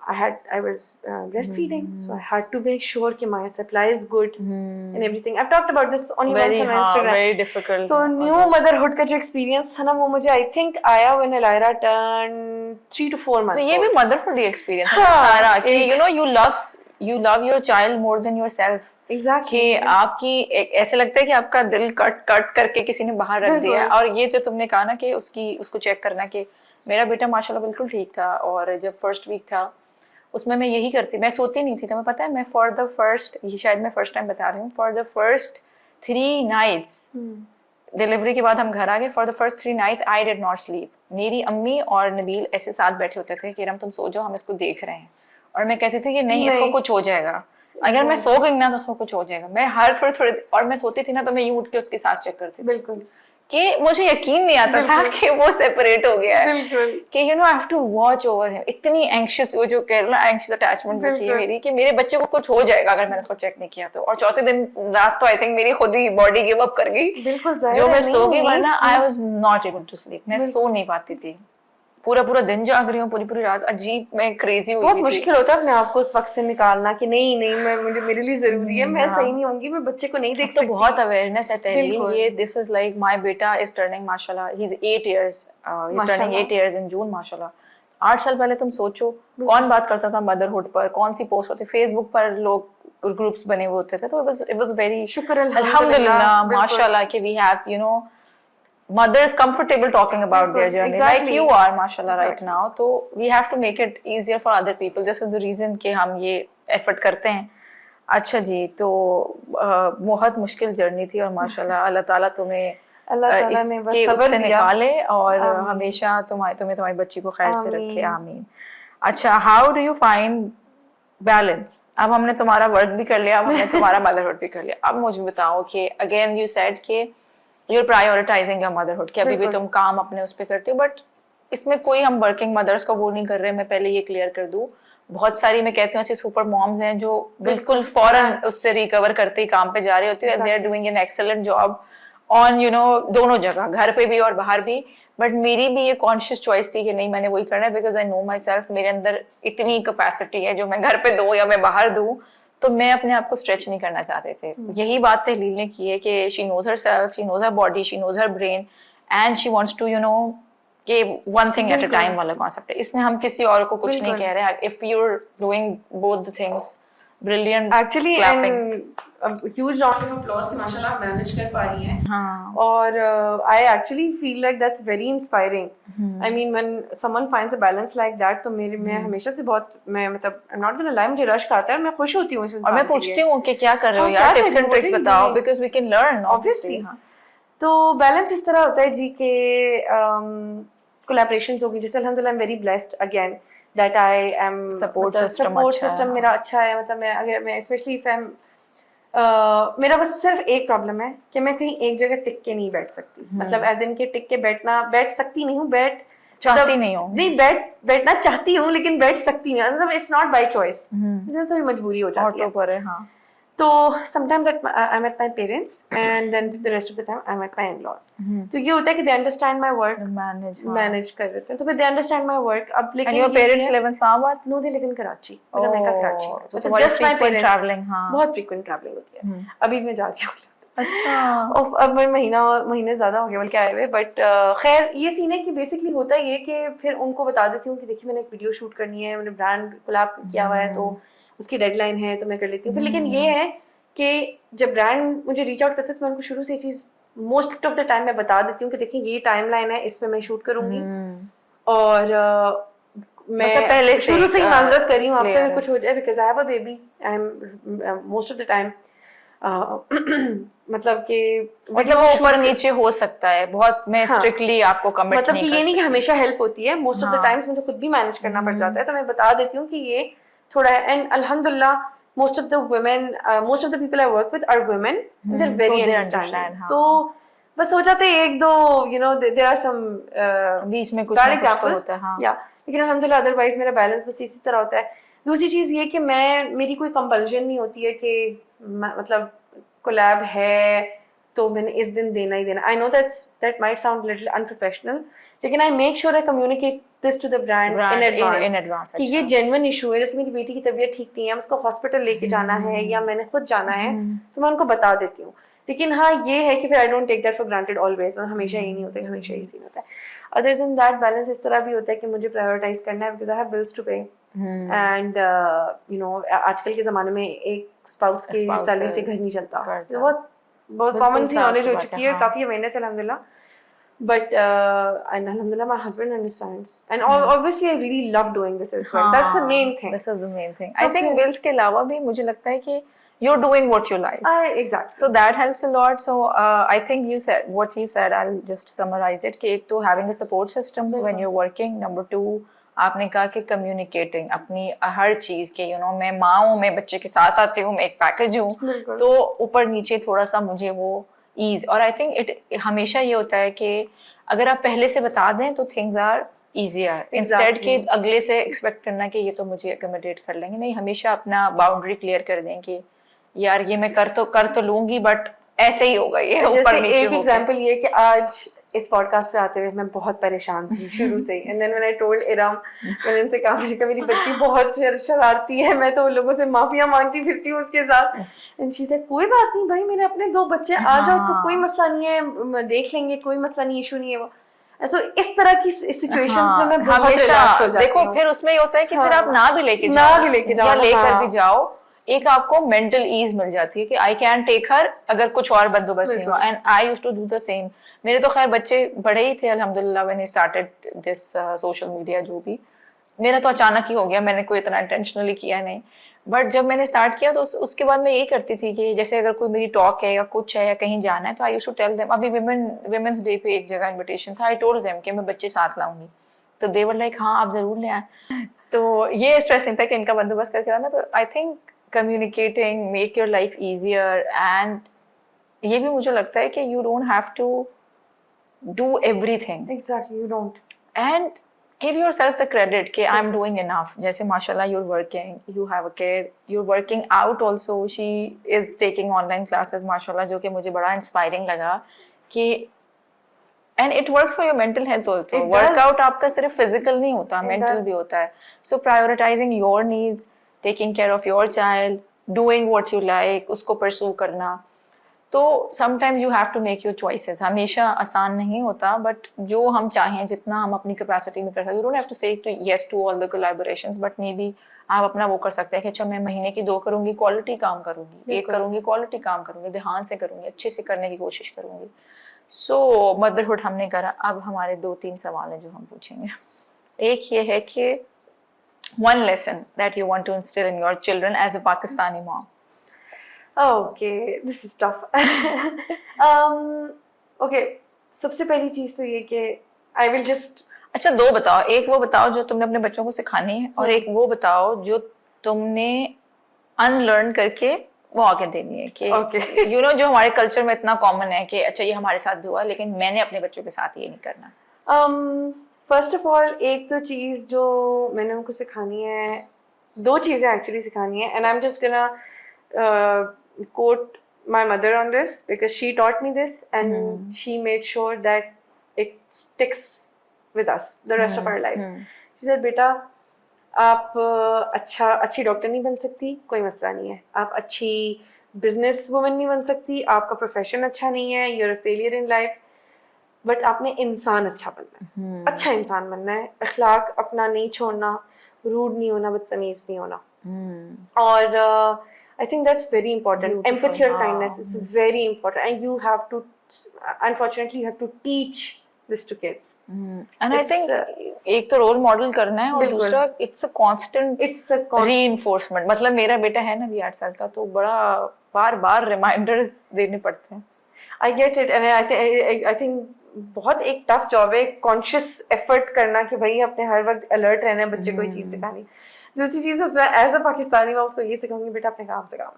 I was breastfeeding, so I had to make sure कि my supply is good and everything. I've talked about this only once on Instagram. Very difficult. So new motherhood का जो experience था ना, वो मुझे I think आया when Alyra turned 3 to 4 months. तो ये भी motherhood experience है सारा, कि you know you love your child more than yourself. Exactly. कि आपकी ऐसे लगता है कि आपका दिल कट करके किसी ने बाहर रख दिया है। और ये जो तुमने कहा ना कि उसको चेक करना, कि मेरा बेटा माशाल्लाह बिल्कुल ठीक था, और जब फर्स्ट वीक था उसमें मैं यही करती, मैं सोती नहीं थी। तो मैं पता है, मैं फॉर द फर्स्ट, ये शायद मैं फर्स्ट टाइम बता रही हूँ, for the first 3 nights delivery के बाद हम घर आ गए, for the first 3 nights I did not sleep. मेरी अम्मी और नबील ऐसे साथ बैठे होते थे कि रम तुम सो जाओ, हम इसको देख रहे हैं, और मैं कहती थी कि नहीं इसको कुछ हो जाएगा, अगर मैं सो गई ना तो उसको कुछ हो जाएगा। मैं हर थोड़े और मैं सोती थी ना तो मैं यूं उठ के उसकी सांस चेक करती थी, बिल्कुल, कि मुझे यकीन नहीं आता था कि वो सेपरेट हो गया है, बिल्कुल, कि you know I have to watch over him. इतनी एंग्शियस, वो जो कह लो एंग्शियस अटैचमेंट थी मेरी, कि मेरे बच्चे को कुछ हो जाएगा अगर मैंने उसको चेक नहीं किया तो। और चौथे दिन रात तो आई थिंक मेरी खुद ही बॉडी गिव अप कर गई, जो मैं सो गई, वरना I was not able to sleep. मैं सो नहीं पाती थी, पूरा दिन जाग रही हूँ, पूरी रात। अजीब, मैं क्रेजी हुई थी। बहुत मुश्किल होता है अपने आप को उस वक्त से निकालना कि नहीं मुझे मेरे लिए जरूरी है, मैं सही नहीं होंगी, मैं बच्चे को नहीं देख सकती। तो बहुत अवेयरनेस है तहलील ये। दिस इज लाइक माय बेटा इज टर्निंग माशाल्लाह, he is 8 years, he is turning 8 years इन जून माशाल्लाह। 8 साल पहले तुम सोचो कौन बात करता था मदरहुड पर, कौन सी पोस्ट होती, फेसबुक पर लोग ग्रुप्स बने हुए होते थे। तो इट वाज वेरी शुक्र अल्हम्दुलिल्लाह माशाल्लाह कि we have you know mothers comfortable talking about their journey, like you are mashallah right now. तो we have to make it easier for other people. This is the reason कि हम ये effort करते हैं। अच्छा जी, तो बहुत मुश्किल जर्नी थी, और माशाल्लाह अल्लाह ताला तुम्हें इसके उससे निकाले, और हमेशा तुम्हें तुम्हारी बच्ची को खैर से रखे, आमीन। अच्छा, how do you find balance? अब हमने तुम्हारा वर्क भी कर लिया, अब हमने तुम्हारा मदरहुड भी कर लिया। अब मुझे बताओ कि अगेन यू सेड कि you're prioritizing your motherhood, कि अभी भी तुम काम अपने उस पे करते हो, बट इसमें कोई हम वर्किंग मदर्स को वो नहीं कर रहे। मैं पहले ये क्लियर कर दूं, बहुत सारी मैं कहती हूँ ऐसी सुपर मॉम्स हैं जो बिल्कुल फौरन उससे रिकवर करते ही काम पे जा रही होती है, they are doing an excellent job on you know दोनों जगह, घर पे भी और बाहर भी। बट मेरी भी ये कॉन्शियस चॉइस थी कि नहीं, मैंने वही करना है, because I know my self, मेरे अंदर इतनी कैपेसिटी है जो मैं घर पे दूं या मैं बाहर दूं, तो मैं अपने आप को स्ट्रेच नहीं करना चाहते थे। यही बात तहलील ने की है कि she knows herself, she knows her body, she knows her brain, and she wants to you know कि one thing at a time वाला कॉन्सेप्ट है। इसमें हम किसी और को कुछ नहीं कह रहे हैं। If you are doing both the things, brilliant, actually huge round of applause कि माशाल्लाह आप मैनेज कर पा रही हैं। हाँ, और I actually feel like that's very inspiring. I mean when someone finds a balance like that, तो मेरे मैं हमेशा से बहुत, मैं मतलब I am not gonna lie, मुझे रश आता है, मैं खुश होती हूँ इस इंसान, और मैं पूछती हूँ कि क्या कर रहे हो यार, टिप्स एंड ट्रिक्स बताओ, because we can learn obviously. तो बैलेंस इस तरह होता है जी के कोलैबोरेशंस होगी, जैसे अल्हम्दुलिल्लाह I am very blessed again that I am support system मेरा अच्छा है। मतलब मैं अगर मैं स्पेशली इफ आई एम मेरा बस सिर्फ एक प्रॉब्लम है कि मैं कहीं एक जगह टिक के नहीं बैठ सकती, मतलब एज इन के टिक के बैठ सकती नहीं हूँ, चाहती नहीं हूँ, नहीं बैठना चाहती हूँ लेकिन बैठ सकती नहीं, मतलब इट्स नॉट बाय चॉइस, इसमें थोड़ी मजबूरी हो जाती है। ऑटो पर है, हाँ। तो sometimes I am at my parents and then the rest of the time I am at my in-laws. तो ये होता है कि they understand my work, manage कर देते हैं, तो फिर दे अंडरस्टैंड माई वर्क। अब लेकिन your parents live in Islamabad? No, they live in Karachi. मेरा मैका कराची में, तो तुम्हारी जस्ट माई पेरेंट्स। ट्रैवलिंग? हाँ, बहुत फ्रीक्वेंट ट्रैवलिंग होती है। अभी मैं जा रही हूँ। अच्छा। अब मैं महीने ज़्यादा हो गया बल्कि आए हुए, बट खैर ये सीन है कि बेसिकली होता ये कि फिर उनको बता देती हूँ कि देखिए मैंने एक वीडियो शूट करनी है, मैंने ब्रांड कोलैब किया हुआ है तो उसकी डेडलाइन है, तो मैं कर लेती हूँ। फिर लेकिन ये है कि जब ब्रांड मुझे रीच आउट करते हैं तो मैं उनको शुरू से ये चीज़ मोस्ट ऑफ द टाइम मैं बता देती हूँ कि देखिए ये टाइमलाइन है, इसमें मैं शूट करूँगी। और मैं मतलब पहले शुरू से ही माजरत कर रही हूँ आपसे अगर कुछ हो जाए, because I have a baby. I am most of the time मतलब कि मतलब वो ऊपर नीचे हो सकता है बहुत, मैं स्ट्रिक्टली आपको कमिट मतलब कि ये नहीं कि हमेशा हेल्प होती है, मोस्ट ऑफ द टाइम्स मुझे खुद भी मैनेज करना पड़ जाता है, तो मैं बता देती हूँ कि ये थोड़ा है। एंड अल्हम्दुलिल्लाह most of the women, most of the people I work with are women, they are very understanding. तो बस हो जाते हैं एक दो, you know, there are some बीच में कुछ एग्जांपल्स, या लेकिन अल्हम्दुलिल्लाह अदरवाइज मेरा बैलेंस बस इसी तरह होता है। दूसरी चीज़ ये कि मेरी कोई कंपल्शन नहीं होती है कि मतलब कोलैब है तो मैंने इस दिन देना ही देना। I know that might sound little unprofessional, लेकिन I make sure I communicate this to the brand in advance कि ये जेन्युइन इशू है। जैसे मेरी बेटी की तबीयत ठीक नहीं है, उसको हॉस्पिटल लेके जाना है या मैंने खुद जाना है, तो मैं उनको बता देती हूँ। लेकिन हाँ ये है कि फिर I don't take that for granted always, मतलब हमेशा ये नहीं होता है, हमेशा ये सीन होता है। अदर देन दैट बैलेंस इस तरह भी होता है कि मुझे प्रायोरिटाइज करना है because I have bills to pay and you know आजकल के ज़माने में एक स्पाउस की सैलरी से घर नहीं चलता, बहुत कॉमन सी नॉलेज हो चुकी है काफ़ी अवेयरनेस अलहमदिल्ला। But and alhamdulillah my husband understands and obviously I really love doing this as well. That's the main thing. This is the main thing. I think bills के अलावा भी मुझे लगता है कि you're doing what you like. Exactly. So that helps a lot. So I think you said what you said. I'll just summarize it. कि एक तो having a support system when you're working. Number 2, आपने कहा कि communicating अपनी हर चीज़ के, you know, मैं माँ हूँ, मैं बच्चे के साथ आती हूँ, मैं एक पैकेज हूँ, तो ऊपर नीचे थोड़ा सा मुझे वो ईज। और आई थिंक इट हमेशा ये होता है कि अगर आप पहले से बता दें तो थिंग्स आर ईजियर, इंस्टेड के अगले से एक्सपेक्ट करना कि ये तो मुझे अकोमोडेट कर लेंगे। नहीं, हमेशा अपना बाउंड्री क्लियर कर दें कि यार ये मैं कर तो लूंगी बट ऐसे ही होगा ये ऊपर नीचे। एक एग्जांपल ये कि आज इस पॉडकास्ट पे आते हुए मैं बहुत परेशान थी शुरू से, and then when I told Iram, मैंने उनसे कहा मेरी बच्ची बहुत शरारती है, मैं तो लोगों से माफिया मांगती फिरती हूँ उसके साथ, एंड शी सेड कोई बात नहीं भाई, मेरे अपने 2 बच्चे, आ जाओ, उसको कोई मसला नहीं है, देख लेंगे, कोई मसला नहीं, इशू नहीं है वो। सो इस तरह की सिचुएशंस में मैं बहुत रिलैक्स हो जाती हूँ। देखो फिर उसमें ये होता है कि फिर आप ना भी लेके जाओ, लेकर भी जाओ, एक आपको मेंटल ईज मिल जाती है कि आई कैन टेक हर अगर कुछ और बंदोबस्त नहीं हुआ। And I used to do the same. मेरे तो खैर बच्चे बड़े ही थे अल्हम्दुलिल्लाह when I started this social media, जो भी मेरा तो अचानक ही हो गया, मैंने कोई इतना इंटेंशनली किया नहीं। बट जब मैंने स्टार्ट किया तो उसके बाद मैं यही करती थी कि जैसे अगर कोई मेरी टॉक है या कुछ है या कहीं जाना है तो I used to tell them. अभी विमेंस डे पे एक जगह इन्विटेशन था, आई टोल्ड देम कि मैं बच्चे साथ लाऊंगी, तो दे वर लाइक हाँ आप जरूर ले आए। तो ये स्ट्रेस नहीं था कि इनका बंदोबस्त करके लाना। तो I think communicating make your life easier, and ये भी मुझे लगता है कि you don't have to do everything. Exactly, you don't. And give yourself the credit कि I'm doing enough. जैसे माशाल्लाह you're working, you have a kid, you're working out also. She is taking online classes माशाल्लाह, जो कि मुझे बड़ा inspiring लगा कि and it works for your mental health also. Workout आपका सिर्फ physical नहीं होता, mental भी होता है. So prioritizing your needs, taking care of your child, doing what you like, उसको pursue करना। तो sometimes you have to make your choices. हमेशा आसान नहीं होता, but जो हम चाहें जितना हम अपनी capacity में कर सकते हैं, you don't have to say yes to all the collaborations, but maybe आप अपना वो कर सकते हैं कि अच्छा मैं महीने की 2 करूँगी, क्वालिटी काम करूँगी, 1 करूँगी, क्वालिटी काम करूँगी, ध्यान से करूँगी, अच्छे से करने की कोशिश करूँगी। So मदरहुड हमने करा। अब हमारे 2-3 सवाल हैं जो हम पूछेंगे। एक ये है कि one lesson that you want to instill in your children as a Pakistani mom. Okay, this is tough. Okay, सबसे पहली चीज तो ये कि I will just, अच्छा 2 बताओ, एक वो बताओ जो तुमने अपने बच्चों को सिखानी है और एक वो बताओ जो तुमने अनलर्न करके वो आगे देनी है कि you know जो हमारे कल्चर में इतना कॉमन है कि अच्छा ये हमारे साथ भी हुआ लेकिन मैंने अपने बच्चों के साथ ये नहीं करना। फर्स्ट ऑफ ऑल एक तो चीज़ जो मैंने उनको सिखानी है, 2 चीज़ें एक्चुअली सिखानी है, and I am just gonna quote my mother on this because she taught me this and she made sure that it sticks with us the rest of our lives. She said, बेटा आप अच्छी doctor नहीं बन सकती, कोई मसला नहीं है. आप अच्छी बिजनेस वुमन नहीं बन सकती, आपका प्रोफेशन अच्छा नहीं है, you're a failure in life, but आपने इंसान अच्छा बनना है. अच्छा इंसान बनना है, अखलाक अपना नहीं छोड़ना, रूड नहीं होना, बदतमीज नहीं होना. और I think that's very important. Beautiful. Empathy and kindness, it's very important, and you have to, unfortunately, you have to teach this to kids. And I think एक तो रोल मॉडल करना है और दूसरा it's a constant reinforcement. मतलब मेरा बेटा है ना भी 8 साल का, तो बड़ा बार रिमाइंडर्स देने पड़ते हैं. I get it, and I think बहुत एक टफ जॉब है कॉन्शियस एफर्ट करना कि भाई अपने हर वक्त अलर्ट रहना है, बच्चे को ये चीज सिखानी. दूसरी चीज एज अ पाकिस्तानी मैं उसको ये सिखाऊंगी, बेटा अपने काम से काम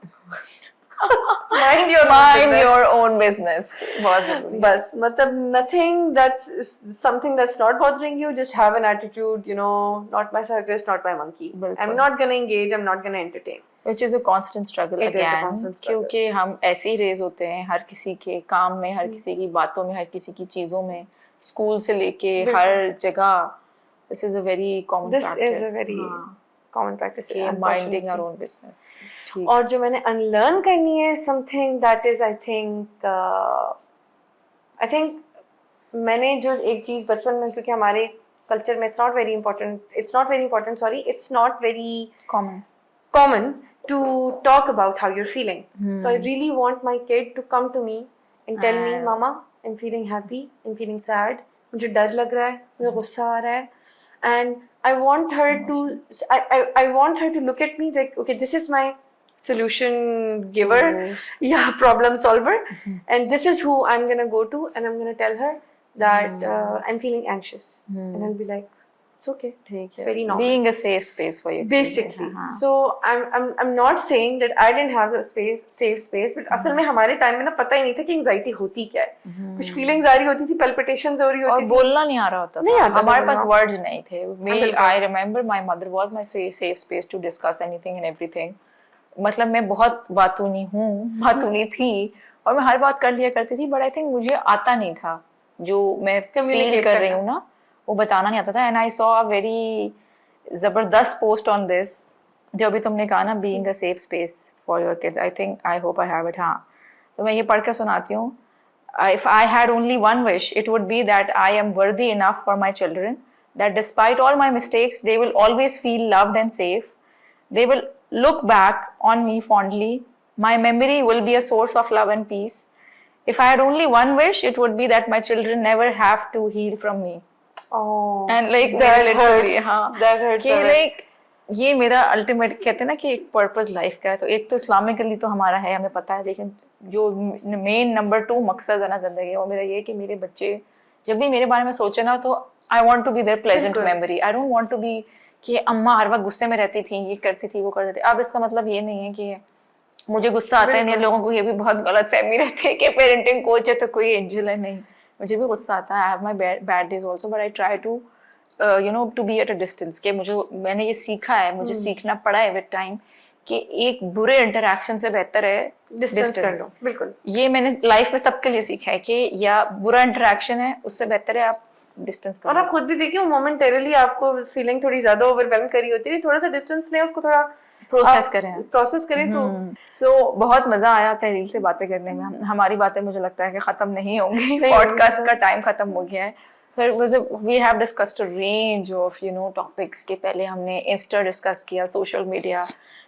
mind your own business. बहुत जरूरी. बस मतलब nothing that's not bothering you, just have an attitude, you know, not my circus, not my monkey. I'm not gonna engage, I'm not gonna entertain. Which is a constant struggle again. क्योंकि हम ऐसे ही raise होते हैं हर किसी के काम में, हर किसी की बातों में, हर किसी की चीजों में, स्कूल से लेके हर जगह. This is a very common practice. This is a very common practice. Minding our own business. और जो मैंने unlearn करनी है something that is I think मैंने जो एक चीज बचपन में, क्योंकि हमारे कल्चर में it's not very common to talk about how you're feeling. So I really want my kid to come to me and tell me, Mama, I'm feeling happy, I'm feeling sad, मुझे डर लग रहा है, मुझे गुस्सा आ रहा है, and I want her to look at me like, okay, this is my solution giver, problem solver, and this is who I'm gonna go to, and I'm gonna tell her that I'm feeling anxious, and I'll be like, it's okay, it's very normal. Being a safe space for you. Basically. So I'm not saying that I didn't have a safe space, but असल में हमारे time में ना पता ही नहीं था कि anxiety होती क्या है. कुछ फीलिंग्स आ रही होती थी, palpitations हो रही होती थी, और बोलना नहीं आ रहा होता था. हमारे पास वर्ड्स नहीं थे. I remember my mother was my safe space to discuss anything and everything. मतलब मैं बहुत बातूनी थी और मैं हर बात कर लिया करती थी, but I think मुझे आता नहीं था जो मैं फील कर रही हूँ ना, वो बताना नहीं आता था. And I saw a very जबरदस्त पोस्ट ऑन दिस, जो अभी तुमने कहा ना, being a safe space for your kids. I hope I have it. हाँ, तो मैं ये पढ़ कर सुनाती हूँ. If I had only one wish, it would be that I am worthy enough for my children, that despite all my mistakes they will always feel loved and safe. They will look back on me fondly. My memory will be a source of love and peace. If I had only one wish, it would be that my children never have to heal from me. Oh, and like that hurts. that hurts. कि like ये मेरा ultimate, कहते हैं ना कि एक purpose life का है. तो एक तो इस्लामिकली तो हमारा है, हमें पता है, लेकिन जो मेन नंबर 2 मकसद है ना जिंदगी, वो मेरा ये कि मेरे बच्चे जब भी मेरे बारे में सोचे ना, तो I want to be there pleasant memory. I don't want to be कि अम्मा हर वक्त गुस्से में रहती थी, ये करती थी, वो करते थे. अब इसका मतलब ये नहीं है कि मुझे गुस्सा आता है. नहीं, लोगों को ये भी बहुत गलत फहमी रहती है कि पेरेंटिंग कोच है तो कोई एंजल है. नहीं, मुझे भी गुस्सा आता है. I have my bad days also, but I try to to be at a distance. कि मैंने ये सीखा है, मुझे सीखना पड़ा है विद टाइम कि एक बुरे इंटरेक्शन से बेहतर है डिस्टेंस कर लो. बिल्कुल, ये मैंने लाइफ में सबके लिए सीखा है कि या बुरा इंटरेक्शन है, उससे बेहतर है आप डिस्टेंस करो. और आप खुद भी देखिए, मोमेंटरीली आपको फीलिंग थोड़ी ज्यादा ओवरवेल्म करी होती है, थोड़ा सा डिस्टेंस लें, उसको थोड़ा प्रोसेस करें. तो बहुत मजा आया तहरील से बातें करने में. हमारी बातें मुझे लगता है कि खत्म नहीं होंगी. पॉडकास्ट का टाइम खत्म हो गया है. फिर we have discussed a range of topics के. पहले हमने इंस्टा डिस्कस किया, social media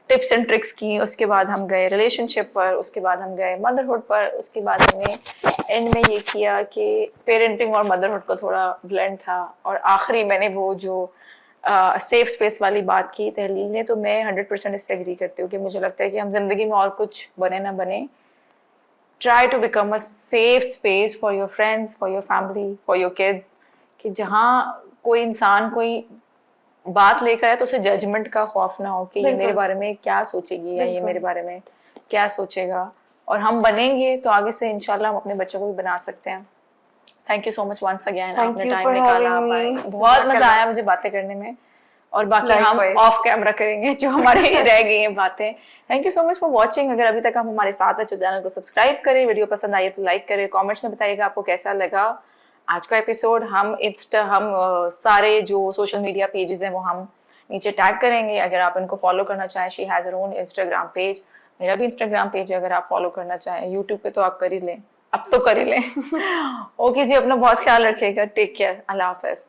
tips and tricks की, उसके बाद हम गए रिलेशनशिप पर, उसके बाद हम गए मदरहुड पर, उसके बाद हमने एंड में ये किया कि पेरेंटिंग और मदरहुड का थोड़ा ब्लेंड था, और आखिरी मैंने वो जो सेफ स्पेस वाली बात की तहलील ने. तो मैं 100% इससे एग्री करती हूँ कि मुझे लगता है कि हम जिंदगी में और कुछ बने ना बने, try to become a safe space for your friends, for your family, for your kids. कि जहाँ कोई इंसान कोई बात लेकर है तो उसे जजमेंट का खौफ ना हो कि ये मेरे बारे में क्या सोचेगी या ये मेरे बारे में क्या सोचेगा. और हम बनेंगे तो आगे से इंशाल्लाह हम अपने बच्चों को भी बना सकते हैं. Thank you so much once again, आपने टाइम निकाला. बहुत मजा आया मुझे बातें करने में. और बाकी हम ऑफ कैमरा करेंगे जो हमारी रह गई हैं बातें। Thank you so much for watching. अगर अभी तक आप हमारे साथ हैं तो चैनल को सब्सक्राइब करें, वीडियो पसंद आई तो लाइक करें, कमेंट्स में बताइएगा आपको कैसा लगा आज का एपिसोड। हम सारे जो सोशल मीडिया पेजेस हैं वो हम नीचे टैग करेंगे, अगर आप इनको फॉलो करना चाहें। She has her own Instagram page, मेरा भी इंस्टाग्राम पेज है, अगर आप फॉलो करना चाहें। यूट्यूब पे तो आप कर ही लें, अब तो कर ही लें। ओके जी, अपना बहुत ख्याल रखिएगा, टेक केयर, अल्लाह हाफिज।